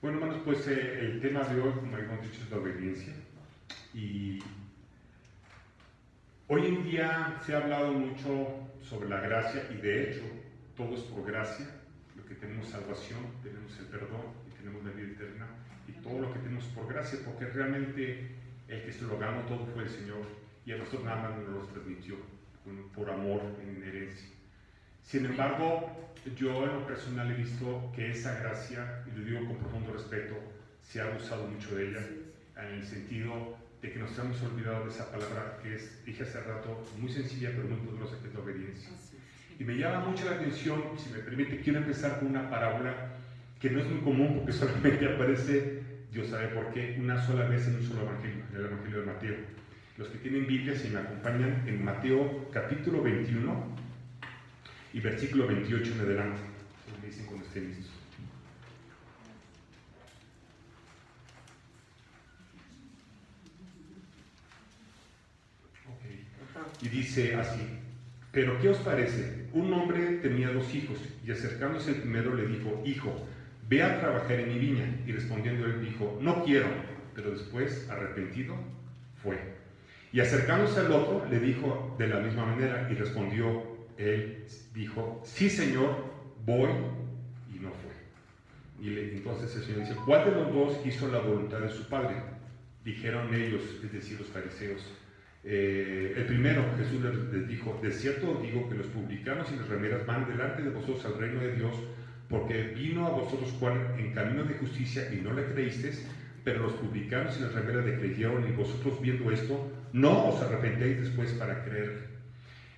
Bueno, hermanos, pues el tema de hoy, como hemos dicho, es la obediencia. Y hoy en día se ha hablado mucho sobre la gracia y de hecho todo es por gracia. Lo que tenemos salvación, tenemos el perdón y tenemos la vida eterna. Y todo lo que tenemos por gracia, porque realmente el que se lo ganó todo fue el Señor y a nosotros nada más nos lo transmitió por amor en herencia. Sin embargo, yo en lo personal he visto que esa gracia, y lo digo con profundo respeto, se ha abusado mucho de ella, en el sentido de que nos hemos olvidado de esa palabra que es, dije hace rato, muy sencilla pero muy poderosa, que es la obediencia. Y me llama mucho la atención, si me permite, quiero empezar con una parábola que no es muy común porque solamente aparece, Dios sabe por qué, una sola vez en un solo evangelio, en el Evangelio de Mateo. Los que tienen Biblia, si me acompañan, en Mateo capítulo 21, y versículo 28 en adelante. Me dicen cuando estén listos. Okay. Y dice así: pero ¿qué os parece? Un hombre tenía 2 hijos, y acercándose el primero le dijo: hijo, ve a trabajar en mi viña. Y respondiendo él dijo: no quiero. Pero después, arrepentido, fue. Y acercándose al otro le dijo de la misma manera, y respondió él, dijo: sí, Señor, voy, y no fue. Y entonces el Señor dice: ¿cuál de los 2 hizo la voluntad de su padre? Dijeron ellos, es decir, los fariseos. El primero, Jesús les dijo: de cierto os digo que los publicanos y las rameras van delante de vosotros al reino de Dios, porque vino a vosotros Juan en camino de justicia y no le creísteis, pero los publicanos y las rameras le creyeron, y vosotros viendo esto, no os arrepentéis después para creer.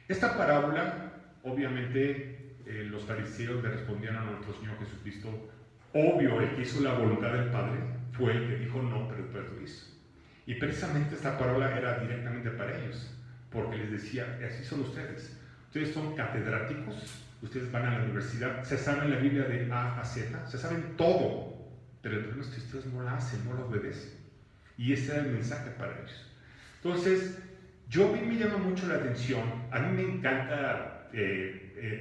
Esta parábola, obviamente, los fariseos le respondían a nuestro Señor Jesucristo: obvio, el que hizo la voluntad del Padre fue el que dijo no, pero después lo hizo. Y precisamente esta parábola era directamente para ellos, porque les decía: así son ustedes. Ustedes son catedráticos, ustedes van a la universidad, se saben la Biblia de A a Z, se saben todo, pero el problema es que ustedes no la hacen, no la obedecen. Y ese era el mensaje para ellos. Entonces, a mí me llama mucho la atención, a mí me encanta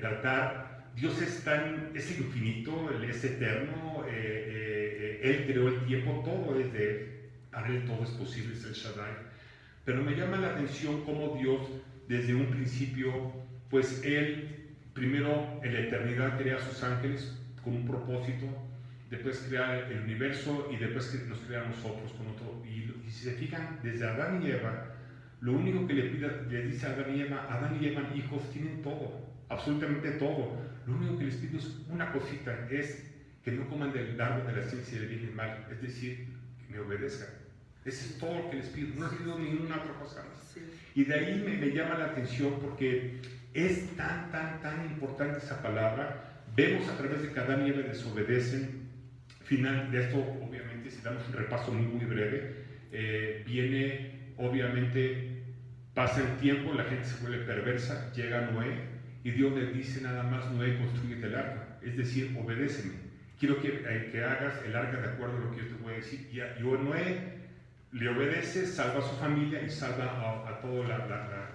tratar, Dios es infinito, Él es eterno, Él creó el tiempo, todo es de Él, para Él todo es posible, es el Shaddai. Pero me llama la atención cómo Dios, desde un principio, pues Él, primero en la eternidad crea a sus ángeles con un propósito, después crea el universo y después nos crea a nosotros con otro. Y si se fijan, desde Adán y Eva, lo único que le dice a Adán y Eva, hijos, tienen todo, absolutamente todo. Lo único que les pido es una cosita, es que no coman del árbol de la ciencia del bien y del mal, es decir, que me obedezcan. Eso es todo lo que les pido, no les pido ninguna otra cosa más. Sí. Y de ahí me llama la atención porque es tan importante esa palabra. Vemos a través de que Adán y Eva desobedecen. Final de esto, obviamente, si damos un repaso muy breve, viene, obviamente, pasa el tiempo, la gente se vuelve perversa, llega Noé, y Dios le dice nada más: Noé, construyete el arca, es decir, obedéceme. Quiero que hagas el arca de acuerdo a lo que yo te voy a decir. Y Noé le obedece, salva a su familia y salva a toda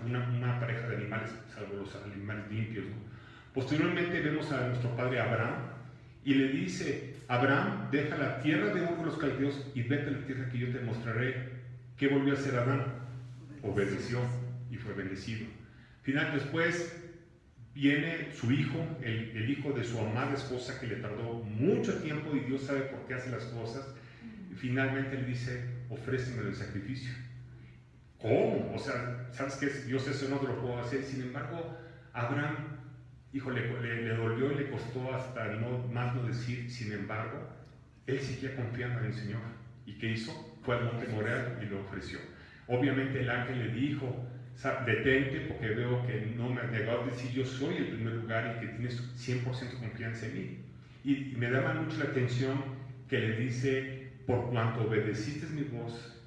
una pareja de animales, salvo los animales limpios, ¿no? Posteriormente vemos a nuestro padre Abraham, y le dice: Abraham, deja la tierra de Ur de los caldeos y vete a la tierra que yo te mostraré. ¿Qué volvió a hacer Adán? Obedeció y fue bendecido. Final, después viene su hijo, el hijo de su amada esposa, que le tardó mucho tiempo, y Dios sabe por qué hace las cosas. Y finalmente le dice: ofrécemelo en sacrificio. ¿Cómo? O sea, ¿sabes qué? Dios, eso no te lo puedo hacer. Sin embargo, Abraham, le dolió y le costó hasta más no decir. Sin embargo, él seguía confiando en el Señor. ¿Y qué hizo? Fue al monte Moriah y lo ofreció. Obviamente el ángel le dijo: detente, porque veo que no me has negado, decir yo soy el primer lugar y que tienes 100% confianza en mí. Y me llama mucho la atención que le dice: por cuanto obedeciste mi voz,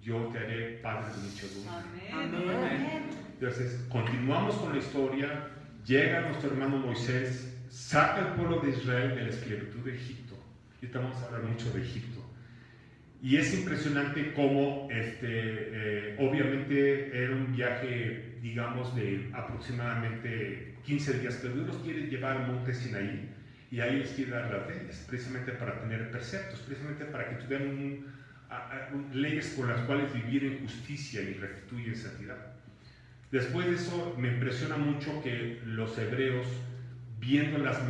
yo te haré padre de muchedumbre. Amén. Entonces, continuamos con la historia. Llega nuestro hermano Moisés, saca al pueblo de Israel de la esclavitud de Egipto. Y vamos a hablar mucho de Egipto. Y es impresionante cómo, obviamente, era un viaje, digamos, de aproximadamente 15 días, pero Dios los quiere llevar al monte Sinaí. y ahí les quiere dar las leyes, precisamente para tener preceptos, precisamente para que tuvieran leyes con las cuales vivir en justicia, en rectitud y en santidad. Después de eso, me impresiona mucho que los hebreos, viendo las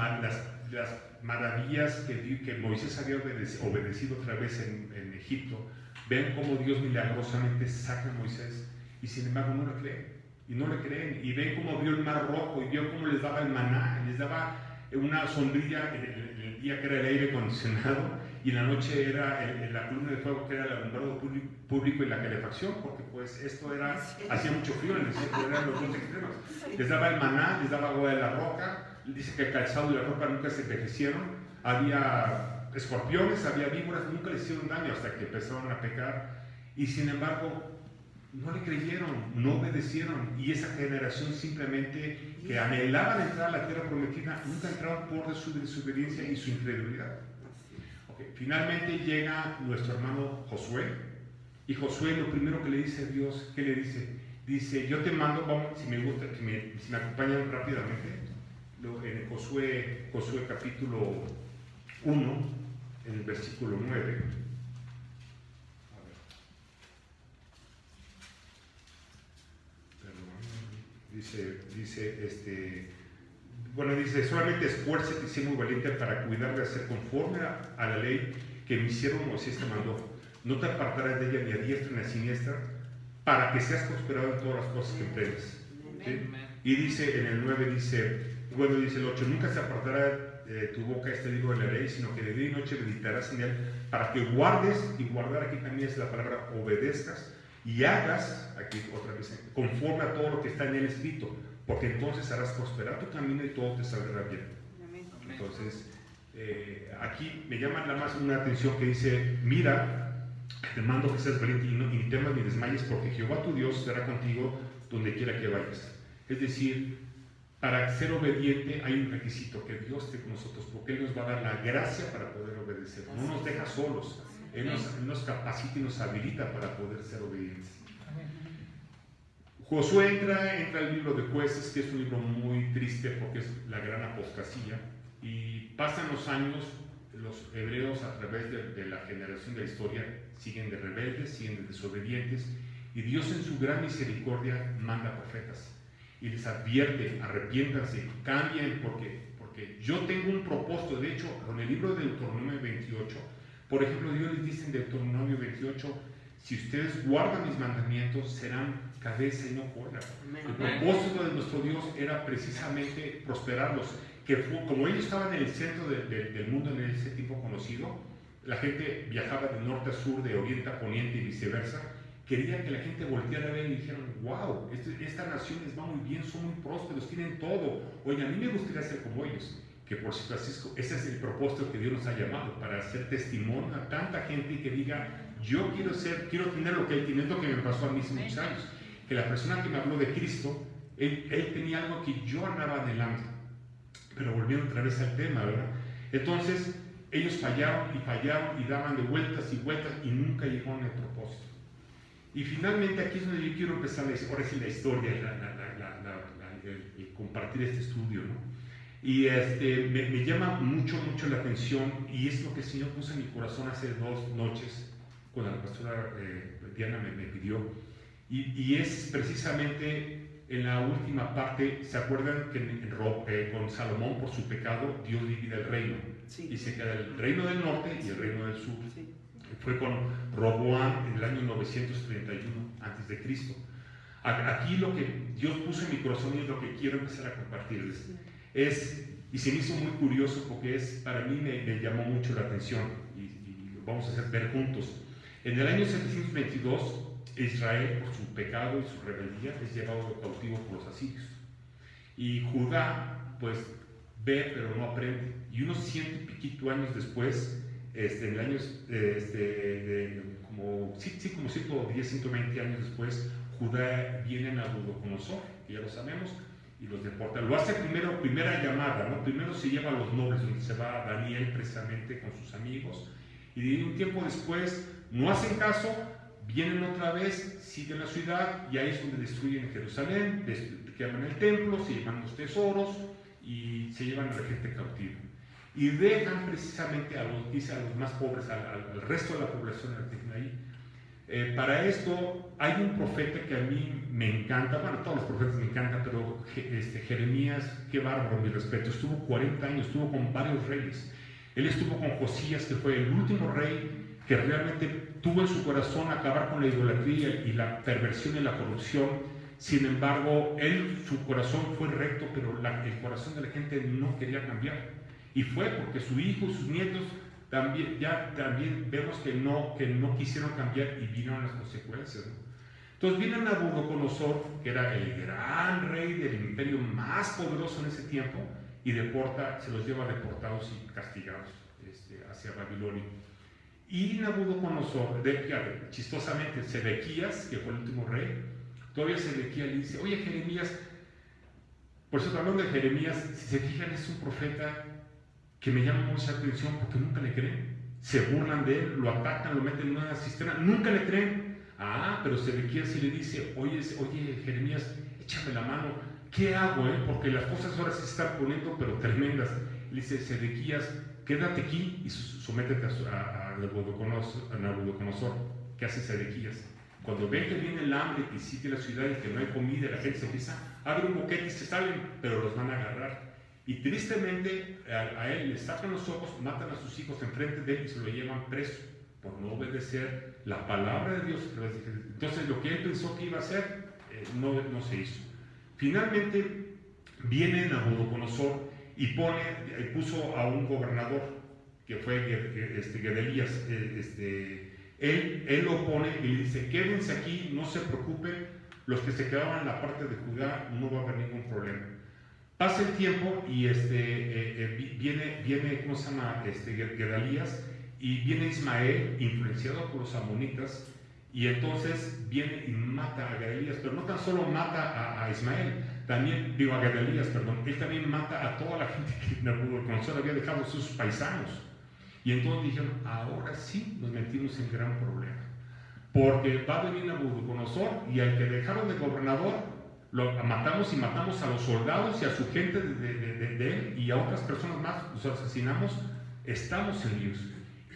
maravillas que Moisés había obedecido otra vez en Egipto, ven cómo Dios milagrosamente saca a Moisés, y sin embargo no le creen, y no le creen, y ven cómo abrió el mar rojo, y vio cómo les daba el maná, les daba una sombrilla en el día que era el aire acondicionado, y en la noche era la columna de fuego que era el alumbrado público y la calefacción, porque pues esto era, hacía mucho frío en el desierto, eran los dos extremos. Les daba el maná, les daba agua de la roca, dice que el calzado y la ropa nunca se envejecieron, había escorpiones, había víboras, nunca les hicieron daño hasta que empezaron a pecar, y sin embargo no le creyeron, no obedecieron, y esa generación simplemente que anhelaban entrar a la tierra prometida, nunca entraron por su desobediencia y su incredulidad. Okay. Finalmente llega nuestro hermano Josué, y Josué lo primero que le dice a Dios, ¿qué le dice? Dice, yo te mando, vamos, si me acompañan rápidamente, en Josué capítulo 1, en el versículo 9, dice, solamente esfuérzate y sé muy valiente para cuidar de hacer conforme a la ley que mi siervo Moisés te mandó. No te apartarás de ella ni a diestra ni a siniestra, para que seas prosperado en todas las cosas que emprendas. ¿Sí? Y dice en el 9, dice el 8, nunca se apartará tu boca este libro de la ley, sino que de día y noche meditarás en él, para que guardes, y guardar aquí también es la palabra obedezcas, y hagas, aquí otra vez, conforme a todo lo que está en el escrito, porque entonces harás prosperar tu camino y todo te saldrá bien. Entonces, aquí me llama nada más una atención que dice, mira, te mando que seas valiente y ni temas ni desmayes, porque Jehová tu Dios estará contigo donde quiera que vayas. Es decir, para ser obediente hay un requisito, que Dios esté con nosotros, porque Él nos va a dar la gracia para poder obedecer, no nos deja solos. Él nos capacita y nos habilita para poder ser obedientes. Josué entra al libro de Jueces, que es un libro muy triste porque es la gran apostasía, y pasan los años, los hebreos a través de la generación de la historia siguen de rebeldes, siguen de desobedientes, y Dios en su gran misericordia manda profetas y les advierte, arrepiéntanse, cambien, porque yo tengo un propósito. De hecho, con el libro de Deuteronomio 28, por ejemplo, Dios les dice en Deuteronomio 28, si ustedes guardan mis mandamientos, serán cabeza y no cola. El propósito de nuestro Dios era precisamente prosperarlos, que como ellos estaban en el centro del mundo en ese tiempo conocido, la gente viajaba de norte a sur, de oriente a poniente y viceversa, querían que la gente volteara a ver y dijeran, wow, esta nación les va muy bien, son muy prósperos, tienen todo. Oye, a mí me gustaría ser como ellos. Que por si Francisco, ese es el propósito que Dios nos ha llamado, para hacer testimonio a tanta gente que diga, yo quiero tener lo que Él tiene, lo que me pasó a mí hace muchos años. Que la persona que me habló de Cristo, él tenía algo que yo andaba adelante. Pero volviendo otra vez al tema, ¿verdad? Entonces, ellos fallaron y daban de vueltas y vueltas y nunca llegaron al propósito. Y finalmente aquí es donde yo quiero empezar, ahora sí, la historia, el compartir este estudio, ¿no? Y me llama mucho la atención, y es lo que el Señor puso en mi corazón hace 2 noches, cuando la pastora Diana me pidió, y es precisamente en la última parte. ¿Se acuerdan que con Salomón, por su pecado, Dios divide el reino? Sí. Y se queda el reino del norte y el reino del sur. Sí. Fue con Roboam en el año 931 a.C. Aquí lo que Dios puso en mi corazón y es lo que quiero empezar a compartirles. Y se me hizo muy curioso porque para mí me llamó mucho la atención, y lo vamos a ver juntos. En el año 722, Israel, por su pecado y su rebeldía, es llevado cautivo por los asirios. Y Judá, pues, ve pero no aprende. Y unos 100 y piquito años después, en el año, como 110, 120 años después, Judá viene a Nabucodonosor, que ya lo sabemos, y los deporta. Lo hace primera llamada, ¿no? Primero se lleva a los nobles, donde se va Daniel precisamente con sus amigos, y de un tiempo después no hacen caso, vienen otra vez, siguen la ciudad, y ahí es donde destruyen Jerusalén, queman el templo, se llevan los tesoros y se llevan a la gente cautiva. y dejan precisamente a los más pobres, al resto de la población que tienen ahí. Para esto hay un profeta que a mí me encanta, bueno, todos los profetas me encantan, pero Jeremías, qué bárbaro, mi respeto, estuvo 40 años, estuvo con varios reyes. Él estuvo con Josías, que fue el último rey que realmente tuvo en su corazón acabar con la idolatría y la perversión y la corrupción. Sin embargo, su corazón fue recto, pero el corazón de la gente no quería cambiar. Y fue porque su hijo y sus nietos también vemos que no quisieron cambiar y vinieron las consecuencias, ¿no? Entonces viene Nabucodonosor, que era el gran rey del imperio más poderoso en ese tiempo, y se los lleva deportados y castigados hacia Babilonia. Y Nabucodonosor, chistosamente, Sedequías, que fue el último rey, todavía Sedequías le dice: oye, Jeremías, por eso hablando de Jeremías, si se fijan, es un profeta que me llama mucha atención porque nunca le creen. Se burlan de él, lo atacan, lo meten en una cisterna, nunca le creen. Pero Sedequías sí le dice: oye, Jeremías, échame la mano, ¿qué hago? Porque las cosas ahora se están poniendo pero tremendas. Le dice Sedequías: quédate aquí y sométete a Nabucodonosor. ¿Qué hace Sedequías? Cuando ven que viene el hambre, que sigue la ciudad y que no hay comida, la gente se empieza, abre un boquete y se salen, pero los van a agarrar. Y tristemente a él le sacan los ojos, matan a sus hijos enfrente de él y se lo llevan preso por no obedecer la palabra de Dios. Entonces lo que él pensó que iba a hacer no se hizo. Finalmente viene Nabucodonosor y puso a un gobernador que fue Gedalías. Él lo pone y le dice: quédense aquí, no se preocupen, los que se quedaban en la parte de Judá no va a haber ningún problema. Pasa el tiempo y viene ¿cómo se llama? Gedalías, y viene Ismael, influenciado por los amonitas, y entonces viene y mata a Gedalías, pero no tan solo mata a Ismael, también, a Gedalías, perdón, él también mata a toda la gente que Nabucodonosor había dejado, sus paisanos. Y entonces dijeron: ahora sí nos metimos en gran problema, porque va a venir Nabucodonosor y al que dejaron de gobernador lo matamos, y matamos a los soldados y a su gente de él y a otras personas más, los asesinamos. Estamos en líos.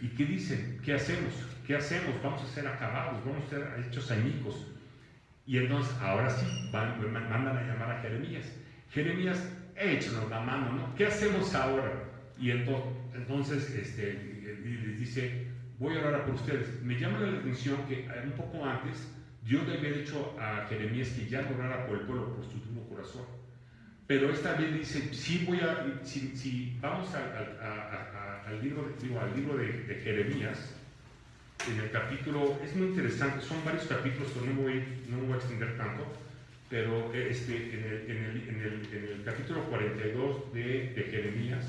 ¿Y qué dicen? ¿Qué hacemos? ¿Qué hacemos? Vamos a ser acabados, vamos a ser hechos añicos. Y entonces, ahora sí, mandan a llamar a Jeremías. Jeremías, échanos la mano, ¿no? ¿Qué hacemos ahora? Y entonces les dice: voy a orar por ustedes. Me llama la atención que un poco antes Dios le había dicho a Jeremías que ya no orara por el pueblo por su duro corazón. Pero esta vez dice: sí si vamos al libro de Jeremías, en el capítulo, es muy interesante, son varios capítulos, pero no me voy a extender tanto, pero en el capítulo 42 de Jeremías,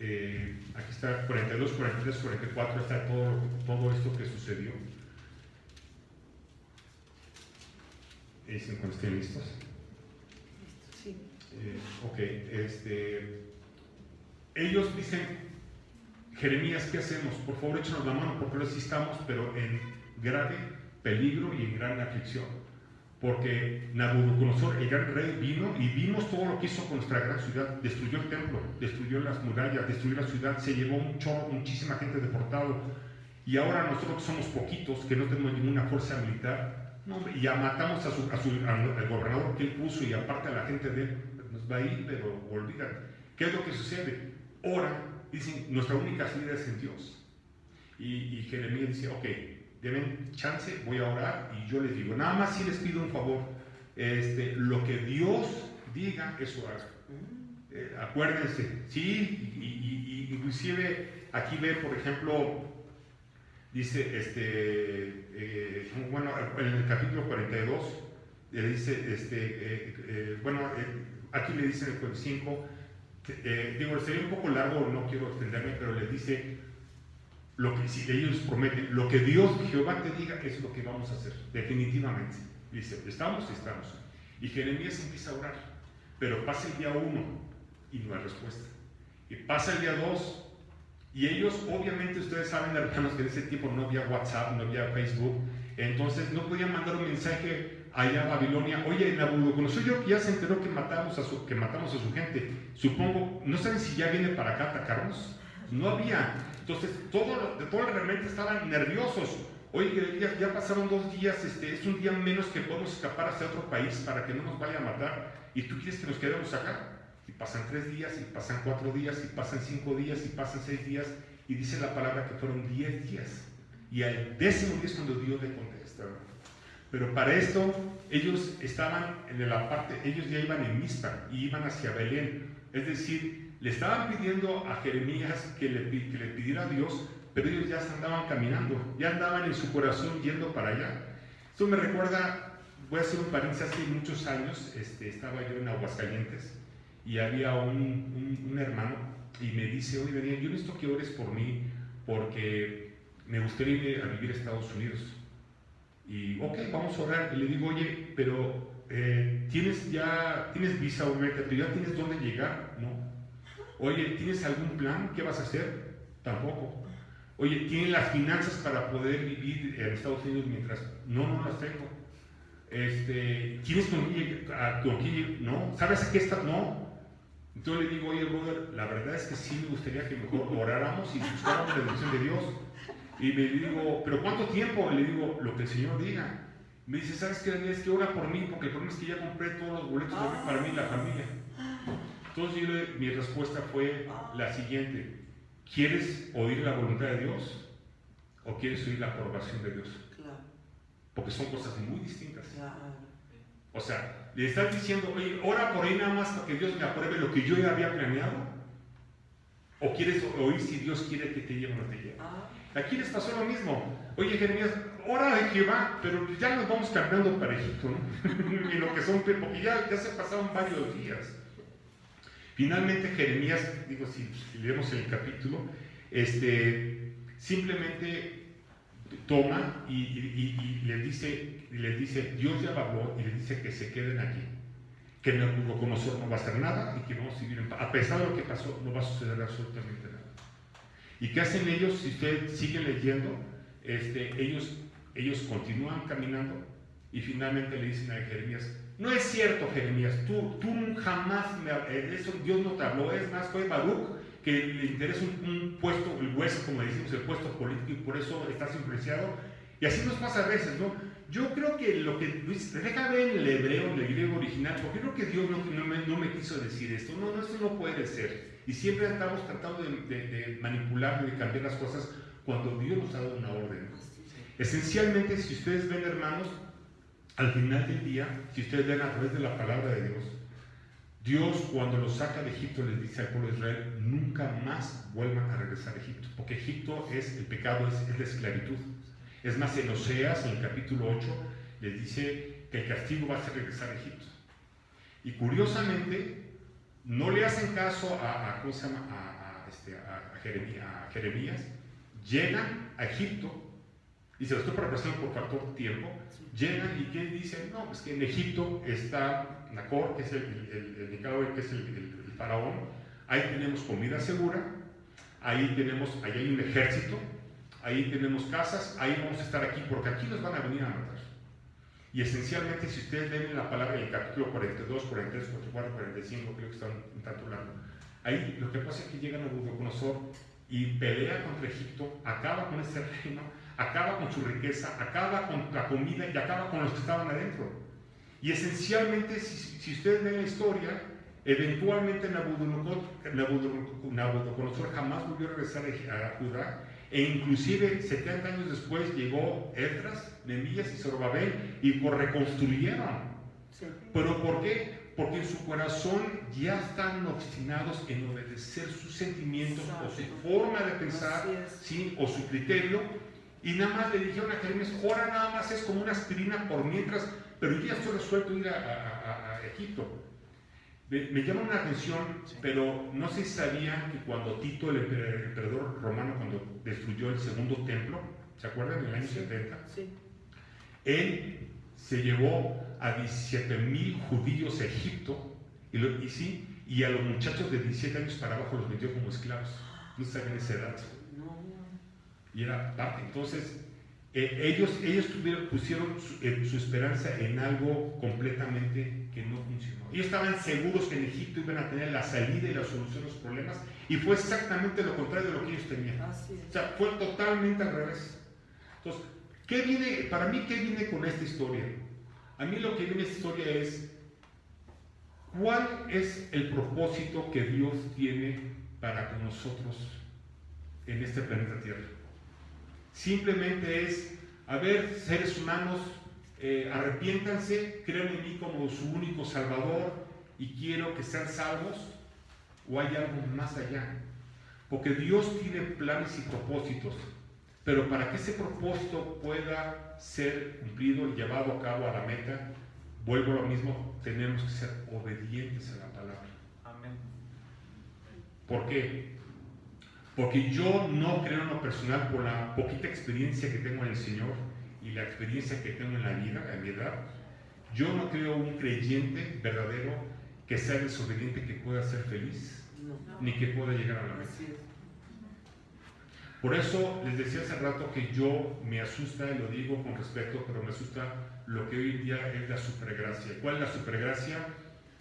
aquí está 42, 43, 44, está todo esto que sucedió. Dicen cuando estén listos. Sí. Ok, ellos dicen: Jeremías, ¿qué hacemos? Por favor, échanos la mano, porque ahora sí estamos, pero en grave peligro y en gran aflicción. Porque Nabucodonosor, el gran rey, vino y vimos todo lo que hizo con nuestra gran ciudad. Destruyó el templo, destruyó las murallas, destruyó la ciudad, se llevó muchísima gente deportado. Y ahora nosotros somos poquitos, que no tenemos ninguna fuerza militar, y ya matamos al gobernador que él puso, y aparte a la gente de él, nos va a ir, pero olvidan. ¿Qué es lo que sucede? Ora, dicen: nuestra única salida es en Dios. Y Jeremías dice: ok, denme chance, voy a orar, y yo les digo, nada más si les pido un favor, lo que Dios diga, eso haga. Acuérdense, sí, y inclusive aquí ve, por ejemplo, dice, en el capítulo 42, le dice, aquí le dice en el 45, sería un poco largo, no quiero extenderme, pero les dice: si ellos prometen, lo que Dios, Jehová te diga, es lo que vamos a hacer, definitivamente. Dice: estamos. Y Jeremías empieza a orar, pero pasa el día 1 y no hay respuesta. Y pasa el día 2, y ellos, obviamente, ustedes saben, hermanos, que en ese tiempo no había WhatsApp, no había Facebook, entonces no podían mandar un mensaje allá a Babilonia. Oye, Nabucodonosor, yo que ya se enteró que matamos a su gente. Supongo, ¿no saben si ya viene para acá a atacarnos? No había. Entonces, todo realmente estaban nerviosos. Oye, ya pasaron 2 días, es un día menos que podemos escapar hacia otro país para que no nos vaya a matar. ¿Y tú quieres que nos quedemos acá? Y pasan 3 días, y pasan 4 días, y pasan 5 días, y pasan 6 días. Y dice la palabra que fueron 10 días. Y al 10º día es cuando Dios le contesta. Pero para esto, ellos estaban en la parte, ellos ya iban en Mizpa y iban hacia Belén. Es decir, le estaban pidiendo a Jeremías que le pidiera a Dios, pero ellos ya andaban caminando, ya andaban en su corazón yendo para allá. Esto me recuerda, voy a hacer un paréntesis, hace muchos años estaba yo en Aguascalientes y había un hermano y me dice, oye, Daniel, yo necesito que ores por mí porque me gustaría ir a vivir a Estados Unidos. Y ok, vamos a orar. Y le digo, oye, pero tienes visa, obviamente, pero ya tienes dónde llegar, ¿no? Oye, ¿tienes algún plan? ¿Qué vas a hacer? Tampoco. Oye, ¿tienes las finanzas para poder vivir en Estados Unidos mientras? No las tengo. ¿Tienes con quién? No. ¿Sabes a qué está? No. Entonces le digo, oye, brother, la verdad es que sí me gustaría que mejor oráramos y buscáramos la dirección de Dios. Y me digo, ¿pero cuánto tiempo? Le digo, lo que el Señor diga. Me dice, ¿sabes qué, Daniel? Es que ora por mí, porque el problema es que ya compré todos los boletos para mí y la familia. Entonces mi respuesta fue la siguiente: ¿quieres oír la voluntad de Dios o quieres oír la aprobación de Dios? Claro. Porque son cosas muy distintas. Claro. O sea, le estás diciendo, oye, ora por ahí nada más para que Dios me apruebe lo que yo ya había planeado. ¿O quieres oír si Dios quiere que te lleve o no te lleve? Aquí les pasó lo mismo. Oye, Jeremías, ora de Jehová, pero ya nos vamos cambiando para Egipto, ¿no? Y lo que son, porque ya se pasaron varios días. Finalmente Jeremías, digo, si leemos el capítulo, simplemente toma y les dice, Dios ya habló y les dice que se queden aquí, que Nabucodonosor no va a hacer nada y que vamos a vivir en paz. A pesar de lo que pasó, no va a suceder absolutamente nada. ¿Y qué hacen ellos? Si ustedes siguen leyendo, ellos continúan caminando y finalmente le dicen a Jeremías, no es cierto, Jeremías, tú jamás, eso Dios no te habló, es más, fue Baruch que le interesa un puesto, el hueso, como decimos, el puesto político, y por eso estás influenciado. Y así nos pasa a veces, ¿no? Yo creo que lo que Luis, deja ver en el hebreo, en el griego original, porque creo que Dios no me quiso decir esto. No, esto no puede ser. Y siempre estamos tratando de manipular y de cambiar las cosas cuando Dios nos ha dado una orden. Esencialmente, si ustedes ven, hermanos, al final del día, si ustedes ven a través de la palabra de Dios, Dios cuando los saca de Egipto les dice al pueblo de Israel, nunca más vuelvan a regresar a Egipto, porque Egipto el pecado es la esclavitud. Es más, en Oseas, en el capítulo 8, les dice que el castigo va a ser regresar a Egipto. Y curiosamente, no le hacen caso a Jeremías, llegan a Egipto, y se lo estoy parafraseando por factor tiempo, llegan y ¿qué dicen? No, pues que en Egipto está Nacor, que es el que es el faraón, ahí tenemos comida segura, ahí hay un ejército, ahí tenemos casas, ahí vamos a estar aquí, porque aquí nos van a venir a matar. Y esencialmente, si ustedes leen la palabra en el capítulo 42, 43, 44, 45, creo que están un tanto largo, ahí lo que pasa es que llega Nabucodonosor y pelea contra Egipto, acaba con ese reino, acaba con su riqueza, acaba con la comida y acaba con los que estaban adentro. Y esencialmente, si ustedes ven la historia, eventualmente Nabucodonosor jamás volvió a regresar a Judá, e inclusive 70 años después llegó Esdras, Nehemías y Zorobabel y reconstruyeron. Sí. ¿Pero por qué? Porque en su corazón ya están obstinados en obedecer sus sentimientos o su forma de pensar, ¿sí? O su criterio, y nada más le dijeron a Jeremías, ahora nada más es como una aspirina por mientras, pero yo ya estoy resuelto a ir a Egipto. Me llama una atención, pero no sé si sabían que cuando Tito, el emperador romano, cuando destruyó el segundo templo, ¿se acuerdan? En el año 70, sí. Él se llevó a 17,000 judíos a Egipto, y a los muchachos de 17 años para abajo los vendió como esclavos. No sabían esa edad. Y era parte. Entonces, Ellos pusieron su esperanza en algo completamente que no funcionó. Ellos estaban seguros que en Egipto iban a tener la salida y la solución a los problemas, y fue exactamente lo contrario de lo que ellos tenían. Así es. O sea, fue totalmente al revés. Entonces, para mí, ¿qué viene con esta historia? A mí lo que viene esta historia es, ¿cuál es el propósito que Dios tiene para con nosotros en este planeta Tierra? Simplemente es, a ver, seres humanos, arrepiéntanse, crean en mí como su único Salvador y quiero que sean salvos, o hay algo más allá. Porque Dios tiene planes y propósitos, pero para que ese propósito pueda ser cumplido y llevado a cabo a la meta, vuelvo a lo mismo, tenemos que ser obedientes a la palabra. Amén. ¿Por qué? Porque yo no creo en lo personal, por la poquita experiencia que tengo en el Señor y la experiencia que tengo en la vida, en mi edad, yo no creo un creyente verdadero que sea desobediente que pueda ser feliz, No. ni que pueda llegar a la meta. Así es. Por eso les decía hace rato que yo me asusta, y lo digo con respeto, pero me asusta lo que hoy en día es la supergracia. ¿Cuál es la supergracia?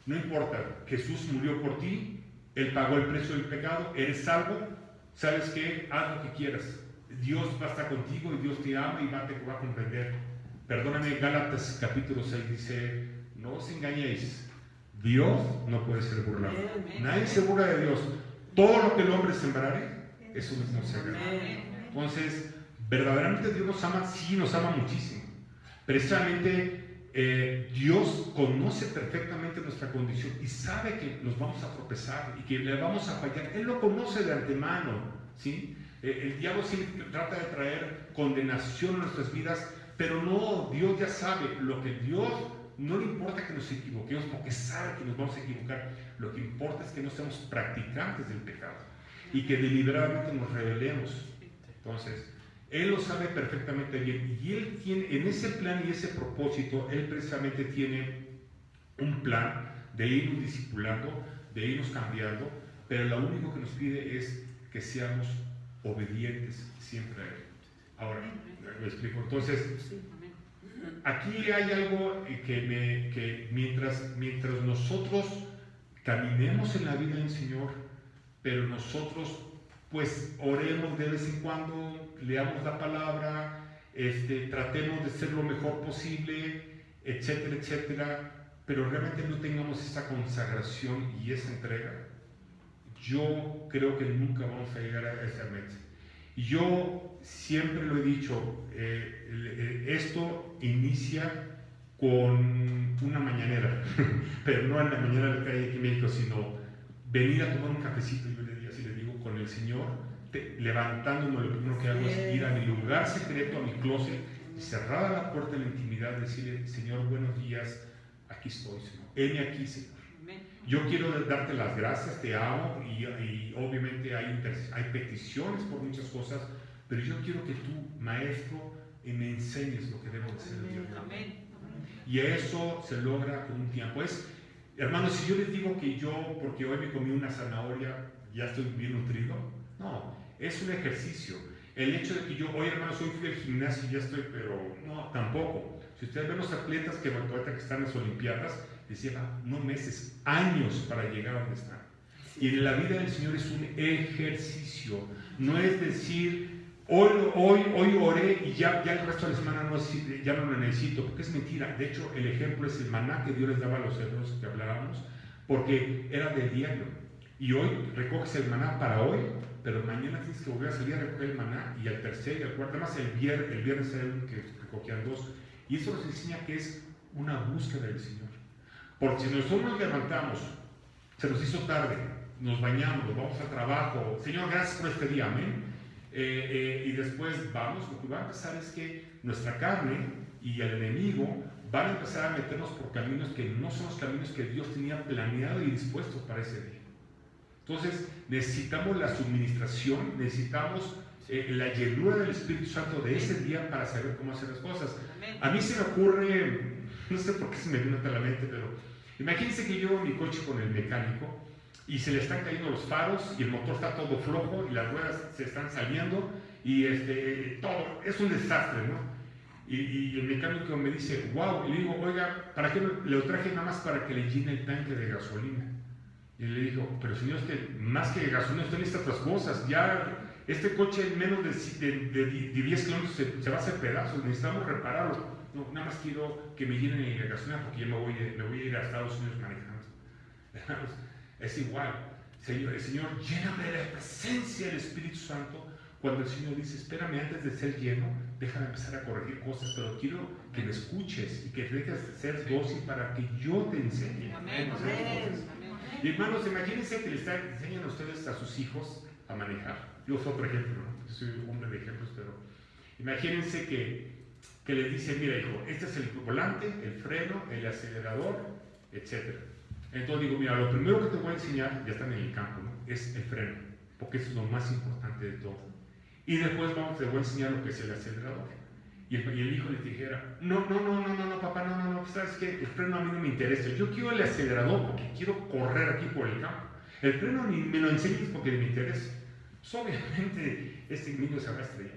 No importa, Jesús murió por ti, Él pagó el precio del pecado, eres salvo, ¿sabes qué? Haz lo que quieras. Dios va a estar contigo y Dios te ama y te va a comprender. Perdóname, Gálatas capítulo 6 dice, no os engañéis, Dios no puede ser burlado. Nadie se burla de Dios. Todo lo que el hombre sembrare, eso mismo segará. Entonces, verdaderamente Dios nos ama, sí, nos ama muchísimo. Precisamente Dios conoce perfectamente nuestra condición y sabe que nos vamos a tropezar y que le vamos a fallar. Él lo conoce de antemano, ¿sí? El diablo sí trata de traer condenación a nuestras vidas, pero no, Dios ya sabe. Lo que Dios no le importa que nos equivoquemos, porque sabe que nos vamos a equivocar. Lo que importa es que no seamos practicantes del pecado y que deliberadamente nos rebelemos. Entonces, Él lo sabe perfectamente bien, y Él tiene, en ese plan y ese propósito, Él precisamente tiene un plan de irnos discipulando, de irnos cambiando, pero lo único que nos pide es que seamos obedientes siempre a Él. Ahora, me explico. Entonces, aquí hay algo que mientras nosotros caminemos en la vida del Señor, pero nosotros pues oremos de vez en cuando, leamos la palabra, tratemos de ser lo mejor posible, etcétera, etcétera, pero realmente no tengamos esa consagración y esa entrega, yo creo que nunca vamos a llegar a esa meta. Y yo siempre lo he dicho, esto inicia con una mañanera, pero no en la mañana de la calle aquí en México, sino venir a tomar un cafecito, yo le digo, con el Señor, levantándome, lo primero que hago es ir a mi lugar secreto, a mi closet, y cerrada la puerta de la intimidad, decirle, Señor, buenos días, aquí estoy, Señor, heme aquí, Señor. Yo quiero darte las gracias, te amo, y obviamente hay peticiones por muchas cosas, pero yo quiero que tú, Maestro, me enseñes lo que debo de ser el día de hoy. Y eso se logra con un tiempo. Hermanos, si yo les digo que yo, porque hoy me comí una zanahoria, ya estoy bien nutrido, no, es un ejercicio. El hecho de que yo, hoy hermanos, hoy fui al gimnasio y ya estoy, pero no, tampoco. Si ustedes ven los atletas que están en las Olimpiadas, les lleva no meses, años para llegar a donde están. Y en la vida del Señor es un ejercicio. No es decir, hoy oré y ya el resto de la semana ya no lo necesito, porque es mentira. De hecho, el ejemplo es el maná que Dios les daba a los hebreos que hablábamos, porque era del diario. Y hoy recoges el maná para hoy, pero mañana tienes que volver a salir a recoger el maná, y al tercer y al cuarto, además el viernes era el que recogían dos. Y eso nos enseña que es una búsqueda del Señor. Porque si nosotros nos levantamos, se nos hizo tarde, nos bañamos, vamos al trabajo, Señor, gracias por este día, amén. Y después vamos, lo que va a pasar es que nuestra carne y el enemigo van a empezar a meternos por caminos que no son los caminos que Dios tenía planeado y dispuestos para ese día. Entonces necesitamos la suministración, necesitamos la llenura del Espíritu Santo de ese día para saber cómo hacer las cosas. A mí se me ocurre, no sé por qué se me vino a la mente, pero imagínense que yo llevo mi coche con el mecánico y se le están cayendo los faros y el motor está todo flojo y las ruedas se están saliendo y todo, es un desastre, ¿no? Y el mecánico me dice, wow, y le digo, oiga, ¿para qué le traje nada más para que le llene el tanque de gasolina? Y le digo, pero señor, es que más que gasolina usted necesita otras cosas, ya este coche en menos de 10 kilómetros se va a hacer pedazos, necesitamos repararlo. No, nada más quiero que me llenen de gasolina porque ya me voy a ir a Estados Unidos manejando. Es igual, el Señor, lléname de la presencia del Espíritu Santo. Cuando el Señor dice, espérame antes de ser lleno, déjame empezar a corregir cosas, pero quiero que me escuches y que dejes de ser dócil para que yo te enseñe. Amén. Y hermanos, imagínense que le enseñan a ustedes a sus hijos a manejar. Yo soy otro ejemplo, ¿no? Yo soy un hombre de ejemplos, pero imagínense que les dicen, mira hijo, este es el volante, el freno, el acelerador, etc. Entonces digo, mira, lo primero que te voy a enseñar, ya están en el campo, ¿no? Es el freno, porque eso es lo más importante de todo. Y después te voy a enseñar lo que es el acelerador. Y el hijo les dijera, no, papá, no, ¿sabes qué? El freno a mí no me interesa. Yo quiero el acelerador porque quiero correr aquí por el campo. El freno ni me lo enseñes porque me interesa. Pues obviamente este niño se va a estrellar.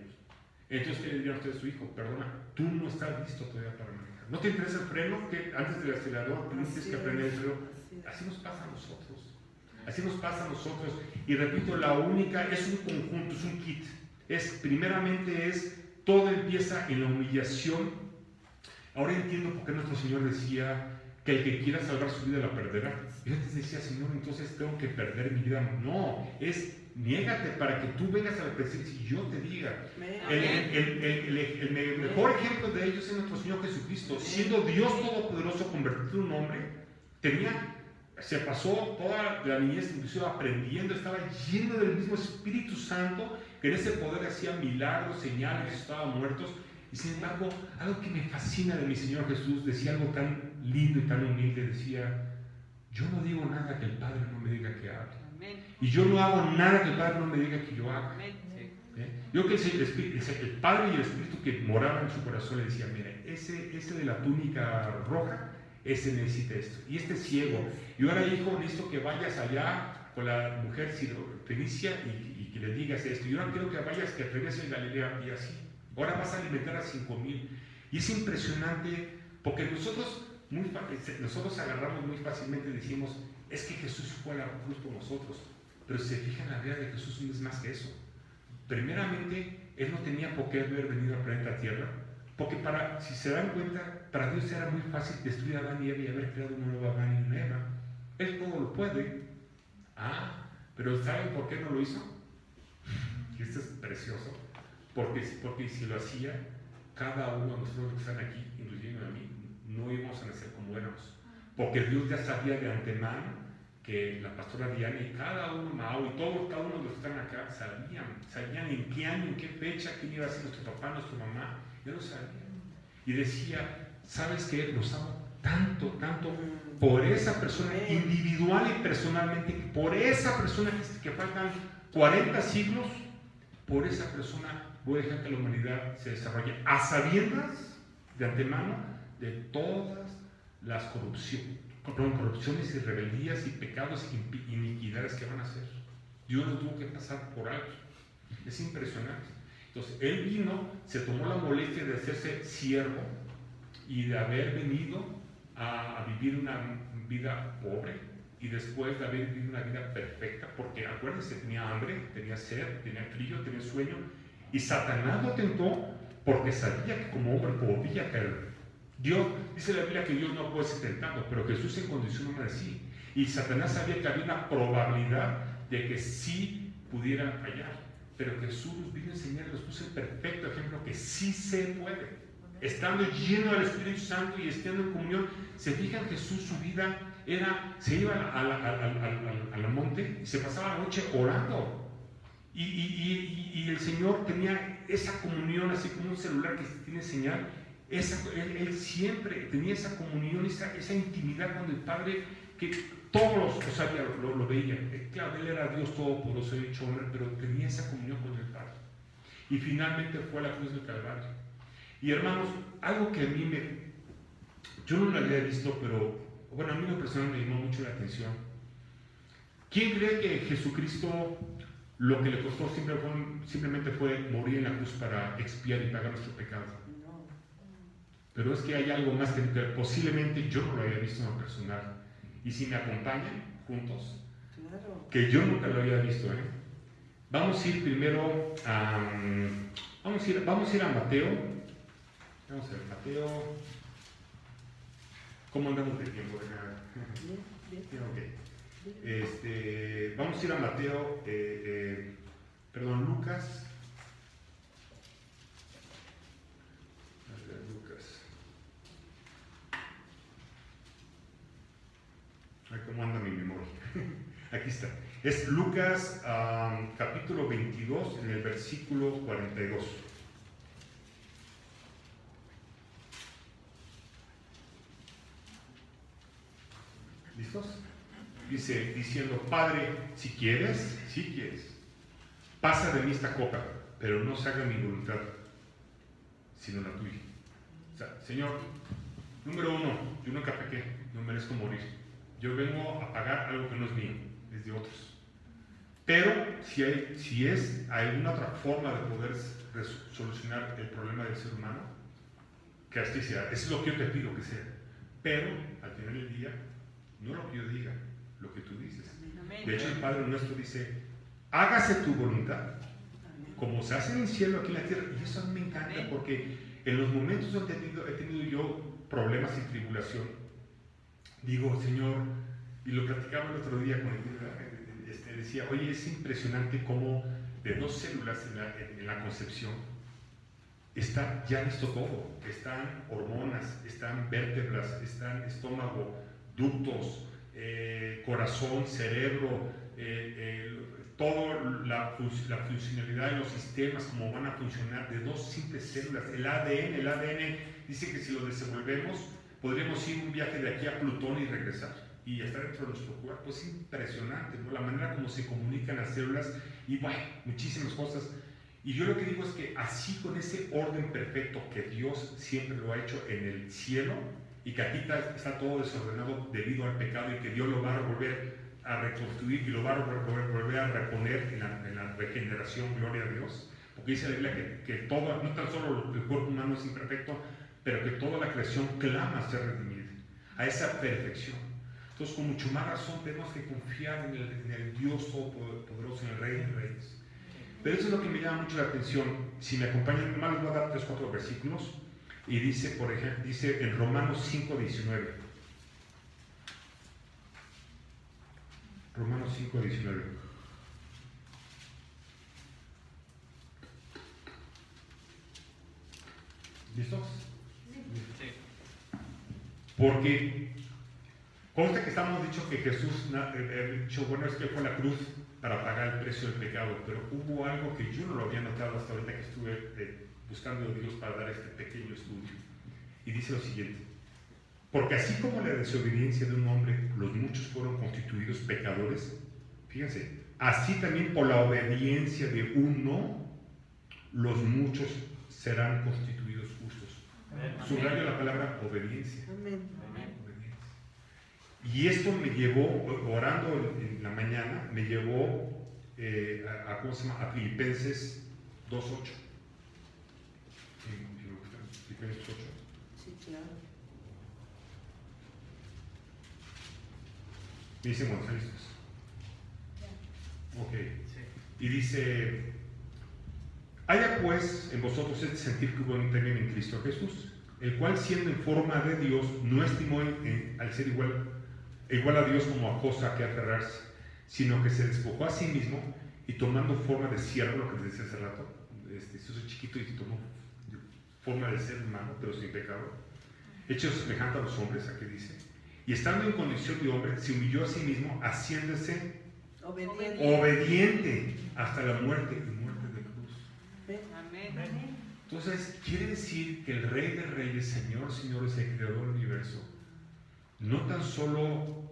Entonces, ¿qué le dirían ustedes a su hijo? Perdona, tú no estás listo todavía para manejar. ¿No te interesa el freno? Que antes del acelerador tienes que aprender el freno. Así nos pasa a nosotros. Así nos pasa a nosotros. Y repito, la única es un conjunto, es un kit. Primeramente todo empieza en la humillación. Ahora entiendo por qué nuestro Señor decía que el que quiera salvar su vida la perderá. Yo antes decía, Señor, entonces tengo que perder mi vida. No, niégate para que tú vengas a la presencia y yo te diga. El mejor ejemplo de ellos es nuestro Señor Jesucristo. Siendo Dios Todopoderoso convertido en un hombre, se pasó toda la niñez inclusive aprendiendo, estaba lleno del mismo Espíritu Santo, que en ese poder hacía milagros, señales, estaban muertos. Y sin embargo, algo que me fascina de mi Señor Jesús, decía algo tan lindo y tan humilde, decía, yo no digo nada que el Padre no me diga que hable. Y yo no hago nada que el Padre no me diga que yo haga. Yo que el Padre y el Espíritu que moraban en su corazón le decía, mira, ese de la túnica roja, ese necesita esto, y este es ciego, y ahora hijo, necesito que vayas allá con la mujer fenicia y que le digas esto, y ahora quiero que vayas, que atreves en Galilea, y así, ahora vas a alimentar a 5,000, y es impresionante, porque nosotros agarramos muy fácilmente y decimos, es que Jesús fue a la cruz por nosotros, pero si se fijan, la vida de Jesús no es más que eso. Primeramente, Él no tenía por qué haber venido al planeta Tierra, porque si se dan cuenta, para Dios era muy fácil destruir a Adán y Eva y haber creado una nueva Adán y una Eva. Él todo lo puede. Pero ¿saben por qué no lo hizo? Y esto es precioso. Porque si lo hacía, cada uno de nosotros que están aquí, incluyendo a mí, no íbamos a nacer como éramos. Porque Dios ya sabía de antemano que la pastora Diana y cada uno, Mao y cada uno de los que están acá, sabían en qué año, en qué fecha, quién iba a ser nuestro papá, nuestra mamá. Ya lo sabía. Y decía, ¿sabes qué? Los amo tanto por esa persona, individual y personalmente, por esa persona que faltan 40 siglos, por esa persona voy a dejar que la humanidad se desarrolle a sabiendas de antemano de todas las corrupciones y rebeldías y pecados y iniquidades que van a hacer. Dios lo tuvo que pasar por alto. Es impresionante. Entonces, Él vino, se tomó la molestia de hacerse siervo y de haber venido a vivir una vida pobre y después de haber vivido una vida perfecta, porque acuérdense, tenía hambre, tenía sed, tenía frío, tenía sueño, y Satanás lo tentó porque sabía que como hombre podía caer. Dios, dice la Biblia que Dios no puede ser tentado, pero Jesús se condicionó hombre así, y Satanás sabía que había una probabilidad de que sí pudiera fallar. Pero Jesús nos vino a enseñar, nos puso el perfecto ejemplo que sí se puede. Estando lleno del Espíritu Santo y estando en comunión, se fijan, Jesús, su vida se iba al monte y se pasaba la noche orando. Y el Señor tenía esa comunión, así como un celular que tiene señal. Él siempre tenía esa comunión, esa intimidad con el Padre, que todos lo veían. Claro, Él era Dios todopoderoso y hecho hombre, pero tenía esa comunión con el Padre. Y finalmente fue a la cruz del Calvario. Y hermanos, algo que a mí yo no lo había visto, pero bueno, a mí me personal me llamó mucho la atención. ¿Quién cree que Jesucristo lo que le costó simplemente fue morir en la cruz para expiar y pagar nuestro pecado? No. Pero es que hay algo más que posiblemente yo no lo había visto en lo personal. Y si me acompañan juntos, Claro. que yo nunca lo había visto, ¿eh? Vamos a ir primero a... Vamos a ir a Mateo. Vamos a ver, Mateo. ¿Cómo andamos de tiempo? Bien, bien. Ok. Vamos a ir a Mateo, Lucas. A ver, Lucas. Ay, ¿cómo anda mi memoria? Aquí está. Es Lucas capítulo 22, en el versículo 42. ¿Listos? Dice, diciendo, Padre, si quieres, pasa de mí esta copa, pero no se haga mi voluntad, sino la tuya. O sea, Señor, número uno, yo nunca pequé, no merezco morir. Yo vengo a pagar algo que no es mío, es de otros. Pero si es alguna otra forma de poder solucionar el problema del ser humano, que así sea, eso es lo que yo te pido que sea. Pero al final del día, no lo que yo diga, lo que tú dices. Amén. De hecho, el Padre nuestro dice, hágase tu voluntad, como se hace en el cielo, aquí en la tierra. Y eso a mí me encanta, porque en los momentos donde he tenido yo problemas y tribulación, digo, Señor, y lo platicaba el otro día con el decía, oye, es impresionante cómo de 2 células en la concepción está ya listo todo. Están hormonas, están vértebras, están estómago, ductos, corazón, cerebro, toda la funcionalidad de los sistemas, cómo van a funcionar de 2 simples células. El ADN dice que si lo desenvolvemos, podríamos ir un viaje de aquí a Plutón y regresar y estar dentro de nuestro cuerpo. Es impresionante, ¿no? La manera como se comunican las células y bueno, muchísimas cosas. Y yo lo que digo es que así, con ese orden perfecto que Dios siempre lo ha hecho en el cielo, y que aquí está todo desordenado debido al pecado, y que Dios lo va a volver a reconstruir y lo va a volver a reponer en la regeneración, gloria a Dios, porque dice la Biblia que todo, no tan solo el cuerpo humano es imperfecto, pero que toda la creación clama a ser redimida, a esa perfección. Entonces, con mucho más razón tenemos que confiar en el Dios Todopoderoso, en el Rey de Reyes. Pero eso es lo que me llama mucho la atención. Si me acompañan, nomás les voy a dar 3 o 4 versículos. Y dice, por ejemplo, dice en Romanos 5:19. Romanos 5:19. ¿Listos? Sí. Porque consta que estamos dicho que Jesús, dicho, bueno, es que fue a la cruz para pagar el precio del pecado, pero hubo algo que yo no lo había notado hasta ahorita que estuve buscando a Dios para dar este pequeño estudio. Y dice lo siguiente: porque así como la desobediencia de un hombre, los muchos fueron constituidos pecadores, fíjense, así también por la obediencia de uno, los muchos serán constituidos justos. Subrayo la palabra obediencia. Amén. Y esto me llevó, orando en la mañana, me llevó ¿cómo se llama? A Filipenses 2:8. Filipenses 8. Sí, claro. Me dicen cuando están listos. Ok. Sí. Y dice, haya pues en vosotros este sentir que hubo también en Cristo Jesús, el cual siendo en forma de Dios, no estimó al ser igual a Dios como a cosa que aferrarse, sino que se despojó a sí mismo y tomando forma de siervo, lo que les decía hace rato, se hizo chiquito y tomó forma de ser humano, pero sin pecado, hecho semejante a los hombres, aquí dice, y estando en condición de hombre, se humilló a sí mismo, haciéndose obediente hasta la muerte y muerte de cruz. Amén. Entonces, quiere decir que el Rey de Reyes, Señores, el Creador del universo, no tan solo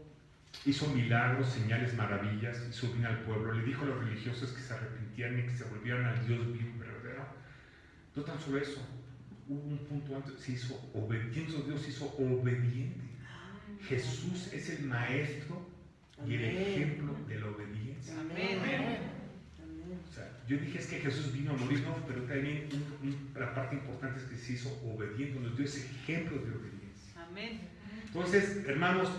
hizo milagros, señales, maravillas, hizo bien al pueblo, le dijo a los religiosos que se arrepintieran y que se volvieran al Dios vivo y verdadero. No tan solo eso, hubo un punto antes, se hizo obediente, Dios se hizo obediente. Jesús es el maestro y el ejemplo de la obediencia. yo dije es que Jesús vino a morir, no, pero también la parte importante es que se hizo obediente, nos dio ese ejemplo de obediencia. Amén. Entonces, hermanos,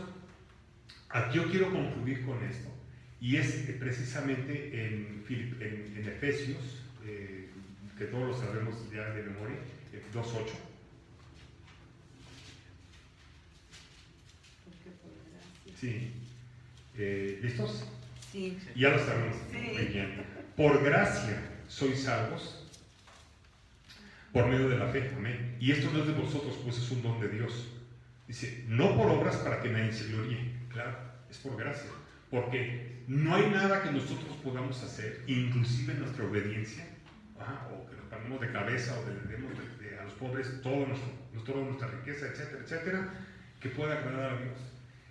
aquí yo quiero concluir con esto, y es precisamente en Efesios, que todos lo sabemos ya de memoria, 2:8. Porque por gracia. Sí. ¿Listos? Sí. Ya lo sabemos. Sí. Muy bien. Por gracia sois salvos por medio de la fe. Amén. Y esto no es de vosotros, pues es un don de Dios. Dice, no por obras para que nadie se gloríe. Claro, es por gracia. Porque no hay nada que nosotros podamos hacer, inclusive nuestra obediencia, o que nos pongamos de cabeza o le demos a los pobres toda nuestra riqueza, etcétera, etcétera, que pueda agradar a Dios.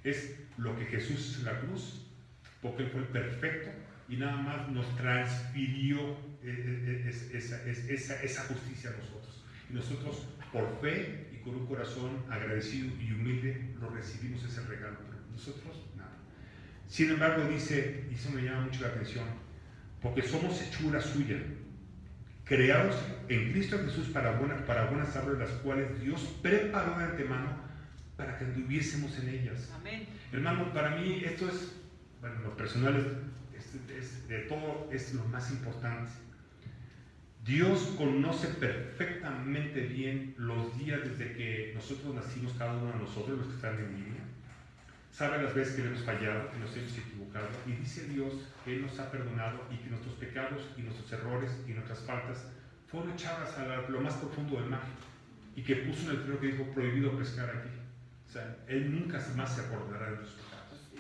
Es lo que Jesús hizo en la cruz, porque Él fue el perfecto y nada más nos transfirió esa justicia a nosotros. Y nosotros, por fe y con un corazón agradecido y humilde, lo recibimos ese regalo. Pero nosotros, nada. Sin embargo, dice, y eso me llama mucho la atención, porque somos hechura suya, creados en Cristo Jesús para buenas obras, las cuales Dios preparó de antemano para que anduviésemos en ellas. Amén. Hermano, para mí esto es, bueno, lo personal de todo es lo más importante. Dios conoce perfectamente bien los días desde que nosotros nacimos, cada uno de nosotros, los que están en línea. Sabe las veces que le hemos fallado, que nos hemos equivocado, y dice Dios que Él nos ha perdonado y que nuestros pecados y nuestros errores y nuestras faltas fueron echadas a lo más profundo del mar, y que puso en el letrero que dijo prohibido pescar aquí. O sea, Él nunca más se acordará de tus pecados.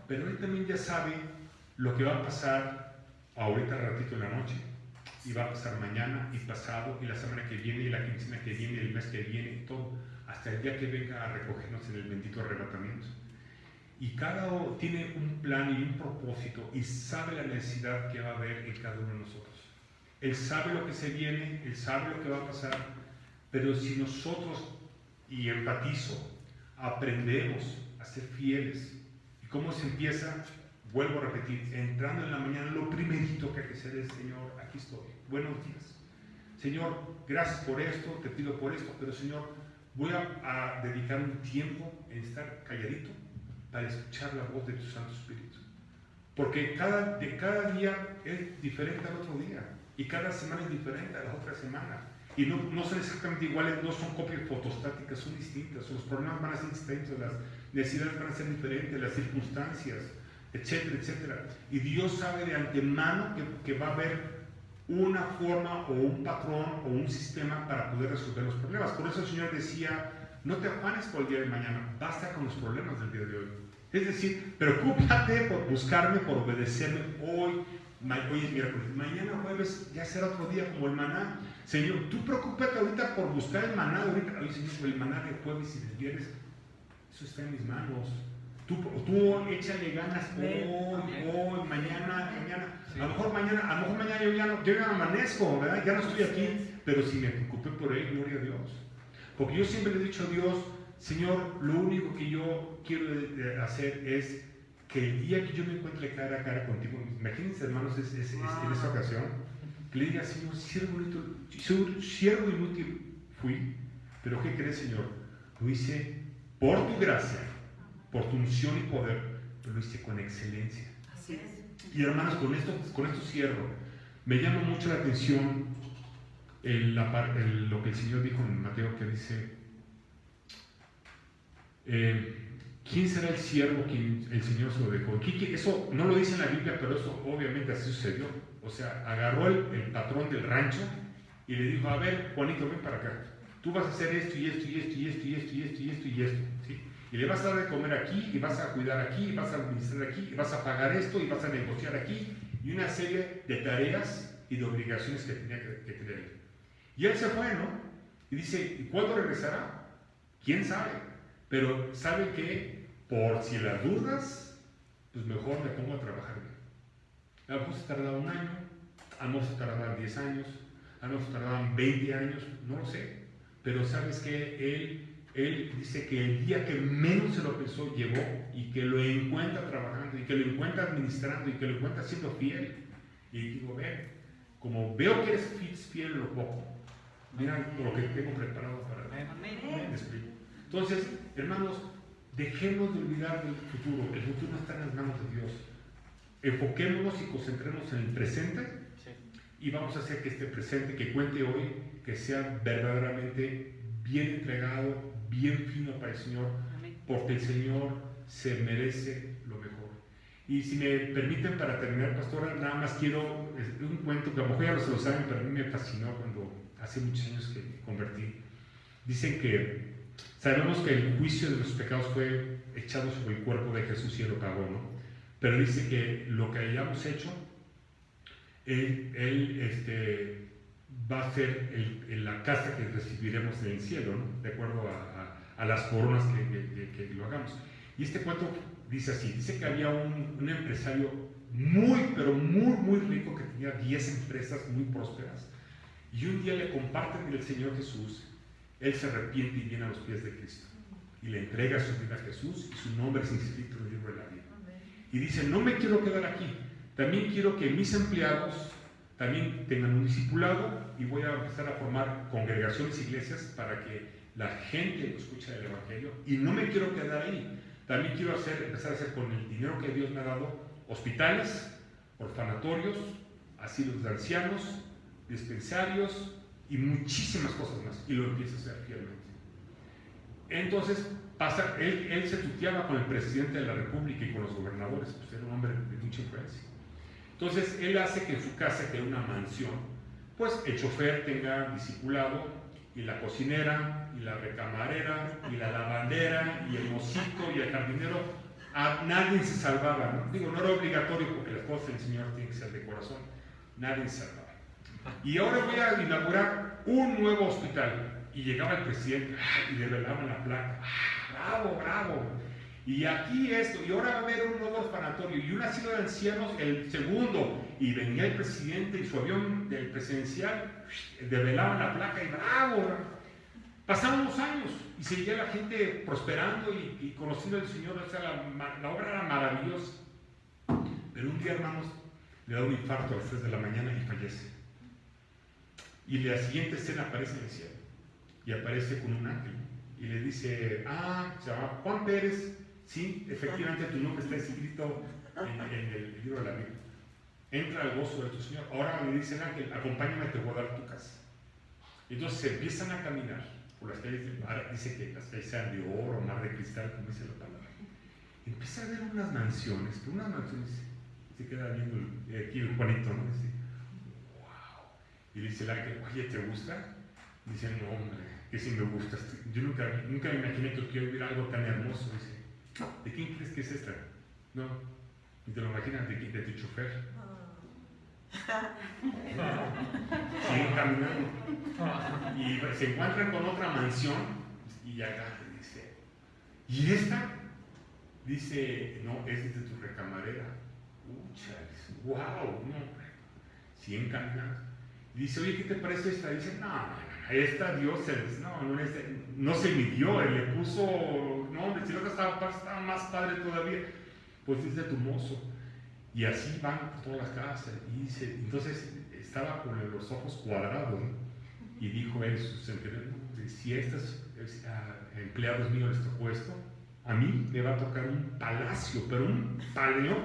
Pero Él también ya sabe lo que va a pasar ahorita ratito en la noche, y va a pasar mañana y pasado y la semana que viene y la quincena que viene y el mes que viene y todo, hasta el día que venga a recogernos en el bendito arrebatamiento. Y cada uno tiene un plan y un propósito y sabe la necesidad que va a haber en cada uno de nosotros. Él sabe lo que se viene, Él sabe lo que va a pasar, pero si nosotros, y empatizo, aprendemos a ser fieles. ¿Y cómo se empieza? Vuelvo a repetir, entrando en la mañana, lo primerito que hay que hacer es, Señor, aquí estoy, buenos días. Señor, gracias por esto, te pido por esto, pero Señor, voy a dedicar un tiempo en estar calladito para escuchar la voz de tu Santo Espíritu. Porque cada día es diferente al otro día, y cada semana es diferente a la otra semana. Y no son exactamente iguales, no son copias fotostáticas, son distintas. Los problemas van a ser distintos, las necesidades van a ser diferentes, las circunstancias, etcétera, etcétera. Y Dios sabe de antemano que va a haber una forma o un patrón o un sistema para poder resolver los problemas. Por eso el Señor decía, no te afanes por el día de mañana, basta con los problemas del día de hoy. Es decir, preocúpate por buscarme, por obedecerme hoy es miércoles, mañana jueves ya será otro día como el maná. Señor, tú preocúpate ahorita por buscar el maná ahorita. Ay, Señor, el maná de jueves y de viernes, eso está en mis manos. Tú échale ganas hoy, mañana. Sí. A lo mejor mañana yo ya no amanezco, ¿verdad? Ya no estoy aquí, pero si me preocupé por él, gloria a Dios. Porque yo siempre le he dicho a Dios, Señor, lo único que yo quiero hacer es que el día que yo me encuentre cara a cara contigo, imagínense, hermanos, en esa ocasión, que le diga, Señor, siervo inútil fui, pero ¿qué crees, Señor? Lo hice por tu gracia, por tu unción y poder, pero lo hice con excelencia. Así es. Y hermanos, con esto cierro. Me llama mucho la atención lo que el Señor dijo en Mateo, que dice, ¿quién será el siervo quien el Señor se lo dejó? Eso no lo dice en la Biblia, pero eso obviamente así sucedió. O sea, agarró el patrón del rancho y le dijo, a ver, Juanito, ven para acá. Tú vas a hacer esto y esto y esto y esto y esto y esto y esto y esto, ¿sí? Y le vas a dar de comer aquí, y vas a cuidar aquí, y vas a administrar aquí, y vas a pagar esto, y vas a negociar aquí, y una serie de tareas y de obligaciones que tenía que tener él. Y él se fue, ¿no? Y dice, ¿y cuándo regresará? ¿Quién sabe? Pero sabe que, por si las dudas, pues mejor me pongo a trabajar bien. A lo mejor se tarda un año, a lo mejor se tardarán 10 años, a lo mejor se tardarán 20 años, no lo sé. Pero sabes que él dice que el día que menos se lo pensó llegó, y que lo encuentra trabajando, y que lo encuentra administrando, y que lo encuentra siendo fiel. Y digo, ven, como veo que eres fiel en lo poco, mira lo que tengo preparado para ti. Amén. ¿Me explico? Entonces, hermanos, dejemos de olvidar del futuro. El futuro está en las manos de Dios. Enfoquémonos y concentrémonos en el presente y vamos a hacer que este presente que cuente hoy, que sea verdaderamente bien entregado, bien fino para el Señor, Amén. porque el Señor se merece lo mejor. Y si me permiten, para terminar, pastora, nada más quiero un cuento que a lo mejor ya se lo saben, pero a mí me fascinó cuando hace muchos años que me convertí. Dicen que sabemos que el juicio de los pecados fue echado sobre el cuerpo de Jesús y él lo pagó, ¿no? Pero dice que lo que hayamos hecho, él va a ser la casa que recibiremos en el cielo, ¿no? De acuerdo a las coronas que lo hagamos. Y este cuento dice así, dice que había un empresario pero muy rico que tenía 10 empresas muy prósperas. Y un día le comparten del Señor Jesús, él se arrepiente y viene a los pies de Cristo. Y le entrega su vida a Jesús y su nombre es inscrito en el libro de la vida. Y dice, no me quiero quedar aquí, también quiero que mis empleados también tengan un discipulado y voy a empezar a formar congregaciones, iglesias para que la gente escuche el Evangelio. Y no me quiero quedar ahí, también quiero empezar a hacer con el dinero que Dios me ha dado hospitales, orfanatorios, asilos de ancianos, dispensarios y muchísimas cosas más. Y lo empieza a hacer fielmente. Entonces pasa, él se tuteaba con el presidente de la República y con los gobernadores, pues era un hombre de mucha influencia. Entonces él hace que en su casa, que es una mansión, pues el chofer tenga discipulado, y la cocinera, y la recamarera, y la lavandera, y el mocito, y el jardinero. A nadie se salvaba, ¿no? Digo, no era obligatorio porque las cosas del Señor tienen que ser de corazón. Nadie se salvaba. Y ahora voy a inaugurar un nuevo hospital. Y llegaba el presidente y le velaban la placa. ¡Bravo, bravo! Y aquí esto, y ahora va a haber un nuevo orfanatorio y un asilo de ancianos, el segundo. Y venía el presidente y su avión del presidencial, develaban la placa y ¡bravo! Pasaron los años y seguía la gente prosperando y conociendo al Señor. O sea, la obra era maravillosa. Pero un día, hermanos, le da un infarto a las 3 de la mañana y fallece. Y la siguiente escena aparece en el cielo. Y aparece con un ángel y le dice, se llama Juan Pérez, sí, efectivamente tu nombre está escrito en el libro de la Biblia. Entra al gozo de tu Señor. Ahora le dice el ángel, acompáñame, te voy a dar tu casa. Entonces se empiezan a caminar por las calles, ahora dice que las calles sean de oro, mar de cristal, como dice la palabra. Empieza a ver unas mansiones, que unas mansiones se queda viendo aquí el Juanito, ¿no? Dice, wow. Y le dice el ángel, oye, ¿te gusta? Dice, no, hombre, que si me gusta. Yo nunca me imaginé que quiero vivir algo tan hermoso. Dice, ¿de quién crees que es esta? No, y te lo imaginas de tu chofer. Siguen caminando. Y se encuentran con otra mansión y acá dice, ¿y esta? Dice, no, es de tu recamarera. Wow, no, hombre. Siguen caminando. Dice, oye, ¿qué te parece esta? Dice, no, esta Dios no se midió, él le puso, no, hombre, si la otra estaba más padre todavía, pues es de tu mozo. Y así van por todas las casas. Y dice, entonces estaba con los ojos cuadrados, ¿no? Y dijo él, sus empleados, si a estos empleados míos les tocó esto, a mí me va a tocar un palacio, pero un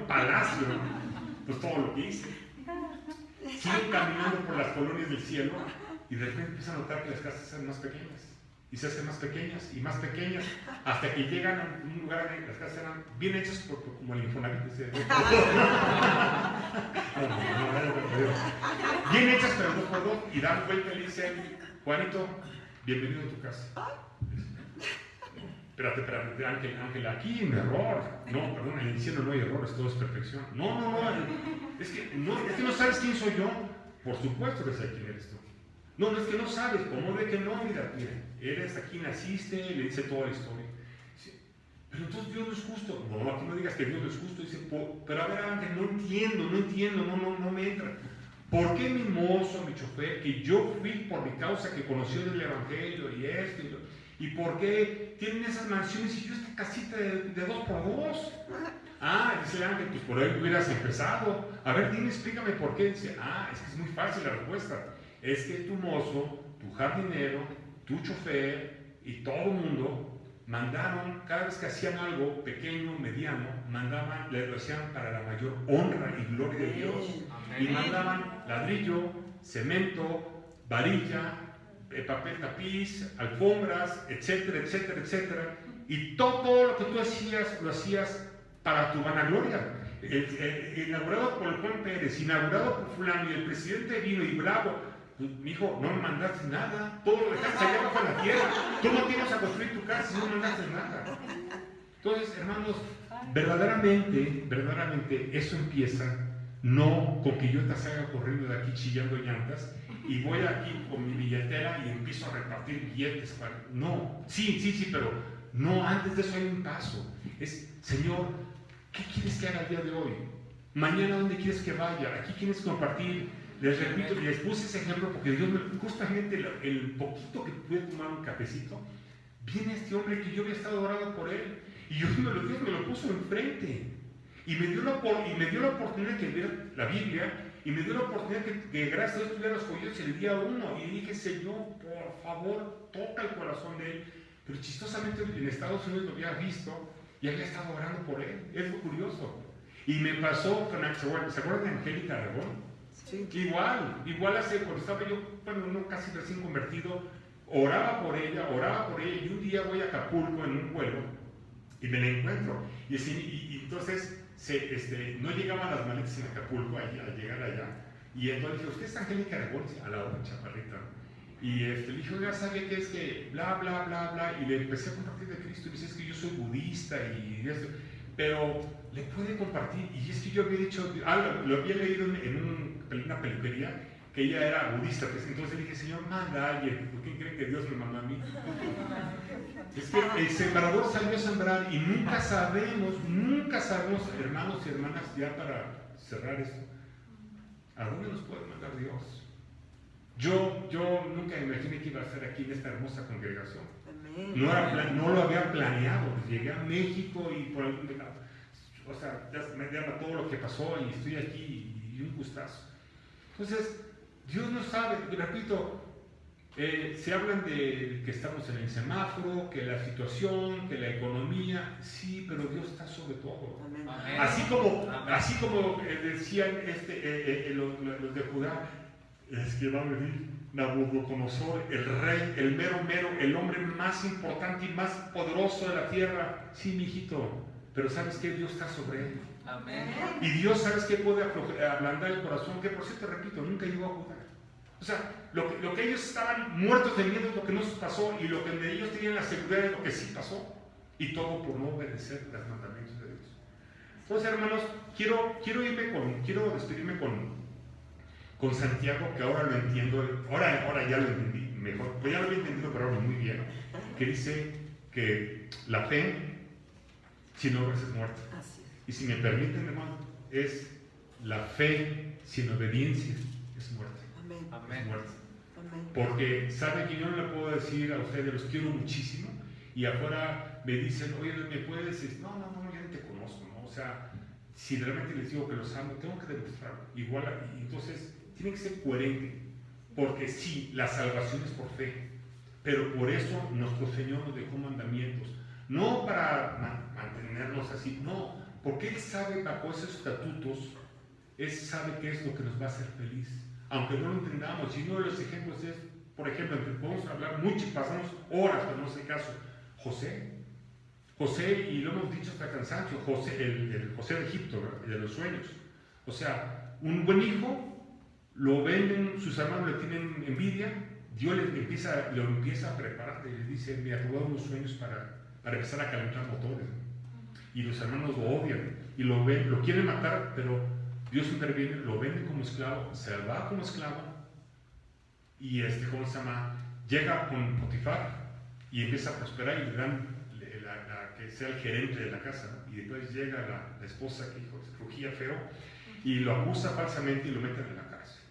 palacio, ¿no? Pues todo lo que hice. Siguen caminando por las colonias del cielo y de repente empiezan a notar que las casas se hacen más pequeñas y se hacen más pequeñas y más pequeñas hasta que llegan a un lugar donde las casas eran bien hechas como el Infonavit. Bien hechas, pero 2x2, y dan vuelta y le dicen, Juanito, bienvenido a tu casa. Espérate, Ángel, aquí en error. No, perdón, en el cielo no hay errores, todo es perfección. No, es que no sabes quién soy yo. Por supuesto que sé quién eres tú. No, es que no sabes, ¿cómo de que no? Mira, eres aquí, naciste, le dice toda la historia. Dice, pero entonces Dios no es justo. No, aquí no digas que Dios no es justo. Dice, pero a ver, Ángel, no entiendo, no me entra. ¿Por qué mi mozo, mi chofer, que yo fui por mi causa, que conoció el Evangelio y esto y por qué tienen esas mansiones y yo esta casita de 2x2? Dice el ángel, pues por ahí hubieras empezado. A ver, dime, explícame por qué. Dice, es que es muy fácil la respuesta. Es que tu mozo, tu jardinero, tu chofer y todo el mundo mandaron, cada vez que hacían algo pequeño, mediano, mandaban, lo hacían para la mayor honra y gloria de Dios. Y mandaban ladrillo, cemento, varilla, papel tapiz, alfombras, etcétera, etcétera, etcétera. Y todo lo que tú hacías, lo hacías para tu vanagloria. Inaugurado por el Juan Pérez, inaugurado por fulano, y el presidente vino y bravo. Mi hijo, no me mandaste nada, todo lo dejaste allá abajo en la tierra. Tú no tienes a construir tu casa y no mandaste nada. Entonces, hermanos, verdaderamente eso empieza no con que yo te salga corriendo de aquí chillando llantas y voy aquí con mi billetera y empiezo a repartir billetes. No, sí, pero no, antes de eso hay un paso. Es, Señor, ¿qué quieres que haga el día de hoy? Mañana, ¿dónde quieres que vaya? Aquí quieres compartir. Les repito, les puse ese ejemplo porque Dios justamente el poquito que pude tomar un cafecito, viene este hombre que yo había estado orando por él y Dios me lo puso enfrente y me dio la oportunidad de viera la Biblia y me dio la oportunidad que gracias a Dios tuviera los oídos el día 1 y dije, Señor, por favor, toca el corazón de él. Pero chistosamente en Estados Unidos lo había visto y había estado orando por él. Es muy curioso. Y me pasó con, ¿se acuerdan de Angélica Aragón? Sí. Igual hace, cuando estaba yo, no casi recién convertido, oraba por ella, y un día voy a Acapulco en un vuelo y me la encuentro. Y entonces no llegaban las maletas en Acapulco al llegar allá. Y entonces dije, ¿usted es Angélica Aragón? A la hora, chaparrita. Y le dije, ya sabía que es que bla, bla, bla, bla. Y le empecé a compartir de Cristo. Y me dice, es que yo soy budista y esto. Pero le puede compartir. Y es que yo había dicho, lo había leído en una peluquería, que ella era budista. Pues entonces le dije, Señor, manda a alguien. ¿Por qué creen que Dios me mandó a mí? Es que el sembrador salió a sembrar y nunca sabemos, hermanos y hermanas, ya para cerrar esto, ¿a dónde nos puede mandar Dios? Yo nunca imaginé que iba a estar aquí en esta hermosa congregación. No lo había planeado. Llegué a México y por algún lado, o sea, ya me llama todo lo que pasó y estoy aquí y un gustazo. Entonces, Dios no sabe, repito, se hablan de que estamos en el semáforo, que la situación, que la economía, sí, pero Dios está sobre todo. Amén. Así como decían los de Judá, es que va a venir Nabucodonosor, el rey, el mero, el hombre más importante y más poderoso de la tierra. Sí, mijito, pero ¿sabes qué? Dios está sobre él. Amén. Y Dios, ¿sabes qué? Puede ablandar el corazón, que por cierto, repito, nunca llegó a Judá. O sea, lo que ellos estaban muertos de miedo es lo que no pasó, y lo que ellos tenían la seguridad es lo que sí pasó. Y todo por no obedecer los mandamientos de Dios. Entonces, hermanos, quiero despedirme con Santiago, que ahora lo entiendo, ahora ya lo entendí mejor, pues ya lo había entendido, pero ahora muy bien, que dice que la fe sin obras es muerta. Así es. Y si me permiten, hermano, es la fe sin obediencia es muerte. Amén. Amén. Es muerte. Amén. Porque sabe que yo no le puedo decir a ustedes, los quiero muchísimo, y afuera me dicen, oye, ¿me puedes decir? No, yo no te conozco, ¿no? O sea, si realmente les digo que los amo, tengo que demostrarlo. Igual, y entonces, tiene que ser coherente, porque sí, la salvación es por fe, pero por eso nuestro Señor nos dejó mandamientos, no para mantenernos así, no, porque Él sabe bajo esos estatutos, Él sabe qué es lo que nos va a hacer feliz, aunque no lo entendamos. Y uno de los ejemplos es, por ejemplo, podemos hablar mucho y pasamos horas, pero no es el caso. José, y lo hemos dicho hasta cansancio, el José de Egipto, ¿verdad? De los sueños. O sea, un buen hijo, lo venden, sus hermanos le tienen envidia, Dios lo empieza a preparar, y les dice, me ha robado unos sueños para empezar a calentar motores. Y los hermanos lo odian, y lo quieren matar, pero Dios interviene, lo vende como esclavo, se va como esclavo, y ¿cómo se llama? Llega con Potifar, y empieza a prosperar, y le dan que sea el gerente de la casa, ¿no? Y después llega la esposa que rugía feo, y lo acusa falsamente y lo meten en la cárcel.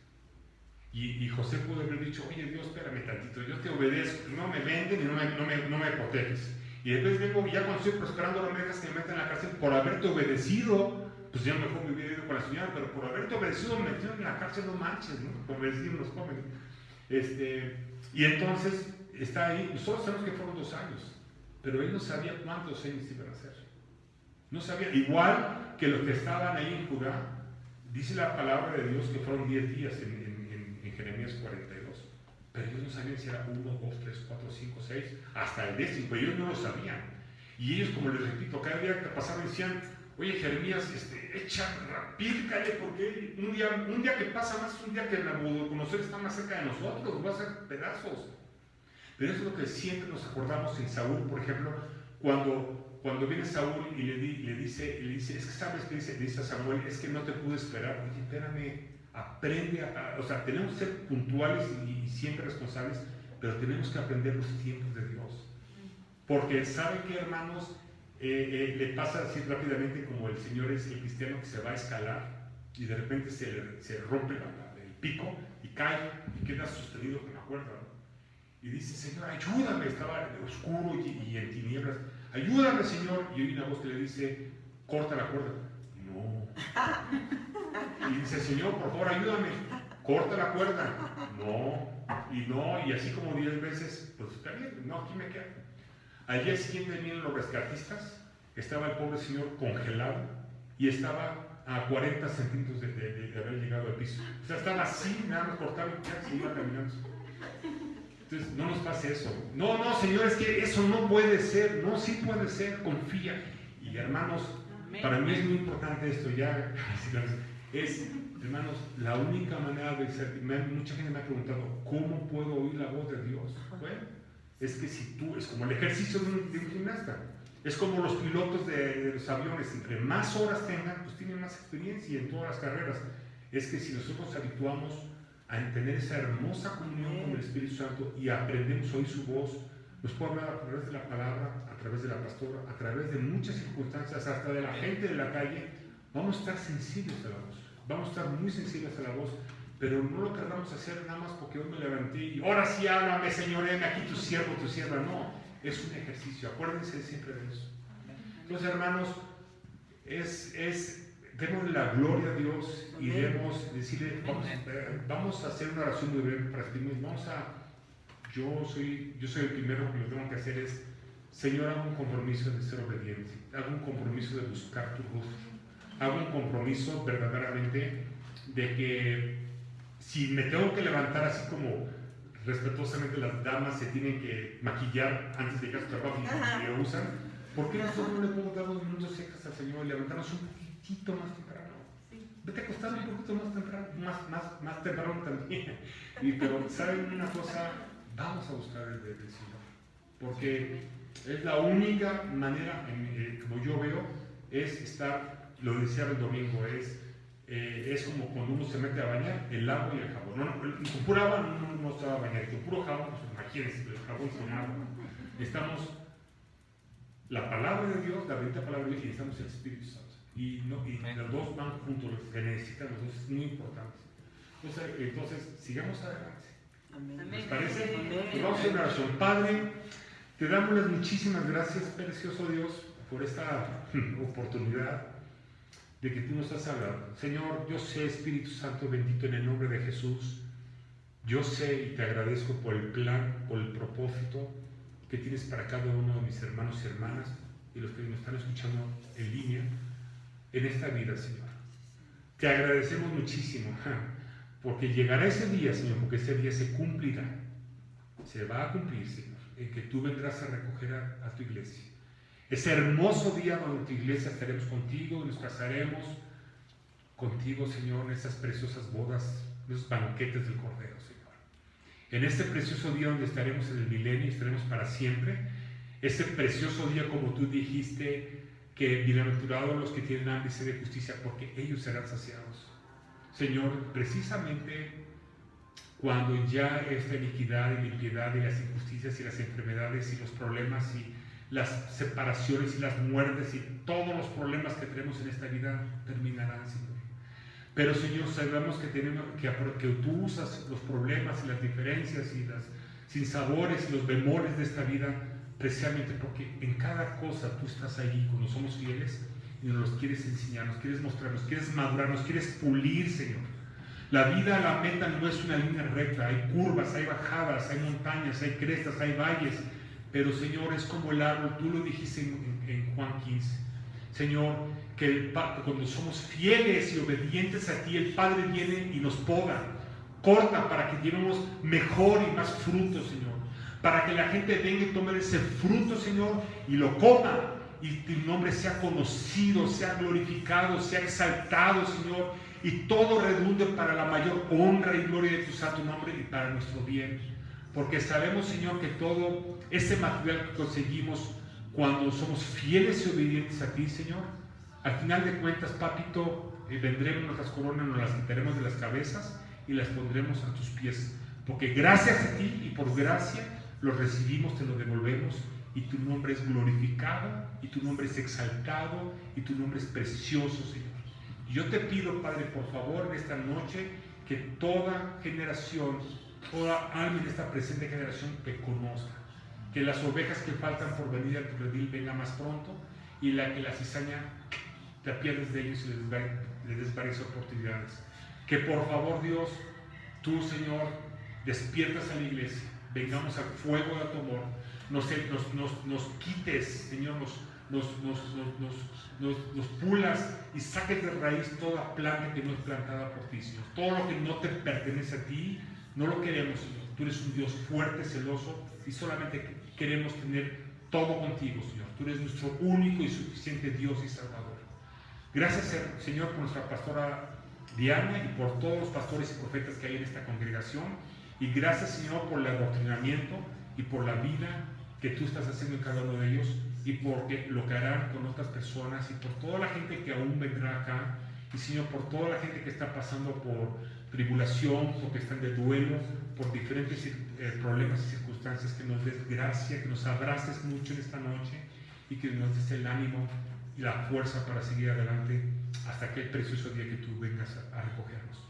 Y José pudo haber dicho, oye Dios, espérame tantito, yo te obedezco, no me venden y no me proteges. Y después vengo, ya cuando estoy prosperando, no me dejas que me metan en la cárcel por haberte obedecido. Pues ya mejor me hubiera ido con la señora, pero por haberte obedecido me metieron en la cárcel, no manches, ¿no? Como decían los jóvenes. Y entonces está ahí, nosotros sabemos que fueron 2 años, pero él no sabía cuántos años iban a ser. No sabía, igual que los que estaban ahí en Judá, dice la palabra de Dios que fueron 10 días en Jeremías 42, pero ellos no sabían si era 1, 2, 3, 4, 5, 6, hasta el 10º, pero ellos no lo sabían. Y ellos, como les repito, cada día que pasaban decían, oye Jeremías, pídcale, porque un día que pasa más es un día que Nabucodonosor está más cerca de nosotros, va a ser pedazos. Pero eso es lo que siempre nos acordamos en Saúl, por ejemplo, cuando viene Saúl y le dice, es que sabes que le dice a Samuel, es que no te pude esperar. Oye, espérame, aprende, o sea, tenemos que ser puntuales y siempre responsables, pero tenemos que aprender los tiempos de Dios. Porque ¿saben qué, hermanos? Le pasa así rápidamente como el Señor es el cristiano que se va a escalar y de repente se rompe el pico y cae y queda sostenido con la cuerda, ¿no? Y dice, Señor, ayúdame, estaba oscuro y en tinieblas, ayúdame, Señor. Y hay una voz que le dice, corta la cuerda. No. Y dice, Señor, por favor, ayúdame, corta la cuerda. No. Y así como 10 veces, pues está bien, no, aquí me quedo. Al día siguiente vienen los rescatistas, estaba el pobre señor congelado y estaba a 40 centímetros de haber llegado al piso. O sea, estaba así, nada más cortado y ya se iba caminando. Entonces, no nos pase eso. No, Señor, es que eso no puede ser. No, sí puede ser, confía. Y hermanos, para mí es muy importante esto, ya, hermanos, la única manera de ser, mucha gente me ha preguntado, ¿cómo puedo oír la voz de Dios? Bueno, es que si tú, es como el ejercicio de un gimnasta, es como los pilotos de los aviones, entre más horas tengan, pues tienen más experiencia en todas las carreras. Es que si nosotros nos habituamos a tener esa hermosa comunión con el Espíritu Santo y aprendemos a oír su voz, nos puede hablar a través de la palabra, a través de la pastora, a través de muchas circunstancias, hasta de la gente de la calle, vamos a estar sensibles a la voz, vamos a estar muy sensibles a la voz, pero no lo queramos hacer nada más porque hoy me levanté y ahora sí háblame, Señor, aquí tu siervo, tu sierva. No, es un ejercicio, acuérdense siempre de eso. Entonces, hermanos, demos la gloria a Dios y debemos decirle, vamos a hacer una oración muy breve para despedirnos. Yo soy el primero que lo tengo que hacer es, Señor, hago un compromiso de ser obediente, hago un compromiso de buscar tu rostro, hago un compromiso verdaderamente de que si me tengo que levantar así como respetuosamente las damas se tienen que maquillar antes de ir a su trabajo y lo usan, ¿por qué nosotros no le podemos dar 2 minutos extras al Señor y levantarnos un poquito más temprano? Vete a acostar un poquito más temprano, más temprano también. Pero ¿saben una cosa? Vamos a buscar el Señor, porque es la única manera, como yo veo, es estar, lo decía el domingo, es como cuando uno se mete a bañar, el agua y el jabón. Con pura agua no se va a bañar, y con puro jabón, pues imagínense, el jabón sin agua. Necesitamos la palabra de Dios, la bendita palabra de Dios, y necesitamos el Espíritu Santo. Y los dos van juntos, los que necesitan los dos, es muy importante. Entonces sigamos adelante. ¿Les parece? Pues vamos a hacer una oración. Padre, te damos las muchísimas gracias, precioso Dios, por esta oportunidad de que tú nos has hablado. Señor, yo sé, Espíritu Santo bendito, en el nombre de Jesús, yo sé y te agradezco por el plan, por el propósito que tienes para cada uno de mis hermanos y hermanas y los que nos están escuchando en línea en esta vida, Señor. Te agradecemos muchísimo, porque llegará ese día, Señor, porque ese día se cumplirá, se va a cumplir, Señor, en que tú vendrás a recoger a tu iglesia. Ese hermoso día donde tu iglesia estaremos contigo y nos casaremos contigo, Señor, en esas preciosas bodas, en esos banquetes del Cordero, Señor. En este precioso día donde estaremos en el milenio y estaremos para siempre. Ese precioso día, como tú dijiste, que bienaventurados los que tienen hambre y sed de justicia, porque ellos serán saciados. Señor, precisamente cuando ya esta iniquidad y la impiedad y las injusticias y las enfermedades y los problemas y las separaciones y las muertes y todos los problemas que tenemos en esta vida terminarán, Señor. Pero, Señor, sabemos que tú usas los problemas y las diferencias y las sinsabores y los bemoles de esta vida precisamente porque en cada cosa tú estás ahí cuando somos fieles y nos los quieres enseñar, nos quieres mostrar, nos quieres madurar, nos quieres pulir, Señor. La vida, la meta no es una línea recta, hay curvas, hay bajadas, hay montañas, hay crestas, hay valles, pero Señor, es como el árbol, tú lo dijiste en Juan 15, Señor, que cuando somos fieles y obedientes a ti, el Padre viene y nos poda, corta para que llevemos mejor y más fruto, Señor, para que la gente venga y tome ese fruto, Señor, y lo coma, y tu nombre sea conocido, sea glorificado, sea exaltado, Señor, y todo redunde para la mayor honra y gloria de tu santo nombre y para nuestro bien, porque sabemos, Señor, que todo ese material que conseguimos cuando somos fieles y obedientes a ti, Señor, al final de cuentas, Papito, vendremos nuestras coronas, nos las quitaremos de las cabezas y las pondremos a tus pies, porque gracias a ti y por gracia los recibimos, te lo devolvemos, y tu nombre es glorificado, y tu nombre es exaltado, y tu nombre es precioso, Señor. Y yo te pido, Padre, por favor, en esta noche, que toda generación, toda alma en esta presente generación te conozca, que las ovejas que faltan por venir a tu redil vengan más pronto, y que la cizaña te apierdes de ellos y les des varias oportunidades. Que por favor, Dios, tú, Señor, despiertas a la iglesia, vengamos al fuego de tu amor, nos quites, Señor, nos pulas y saques de raíz toda planta que no es plantada por ti, Señor. Todo lo que no te pertenece a ti, no lo queremos, Señor. Tú eres un Dios fuerte, celoso, y solamente queremos tener todo contigo, Señor. Tú eres nuestro único y suficiente Dios y Salvador. Gracias, Señor, por nuestra pastora Diana y por todos los pastores y profetas que hay en esta congregación. Y gracias, Señor, por el adoctrinamiento y por la vida que tú estás haciendo en cada uno de ellos, y por lo que harán con otras personas, y por toda la gente que aún vendrá acá, y Señor, por toda la gente que está pasando por tribulación, porque están de duelo, por diferentes problemas y circunstancias, que nos des gracia, que nos abraces mucho en esta noche, y que nos des el ánimo y la fuerza para seguir adelante hasta aquel precioso día que tú vengas a recogernos.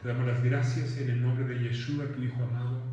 Te damos las gracias en el nombre de Yeshua, tu Hijo amado.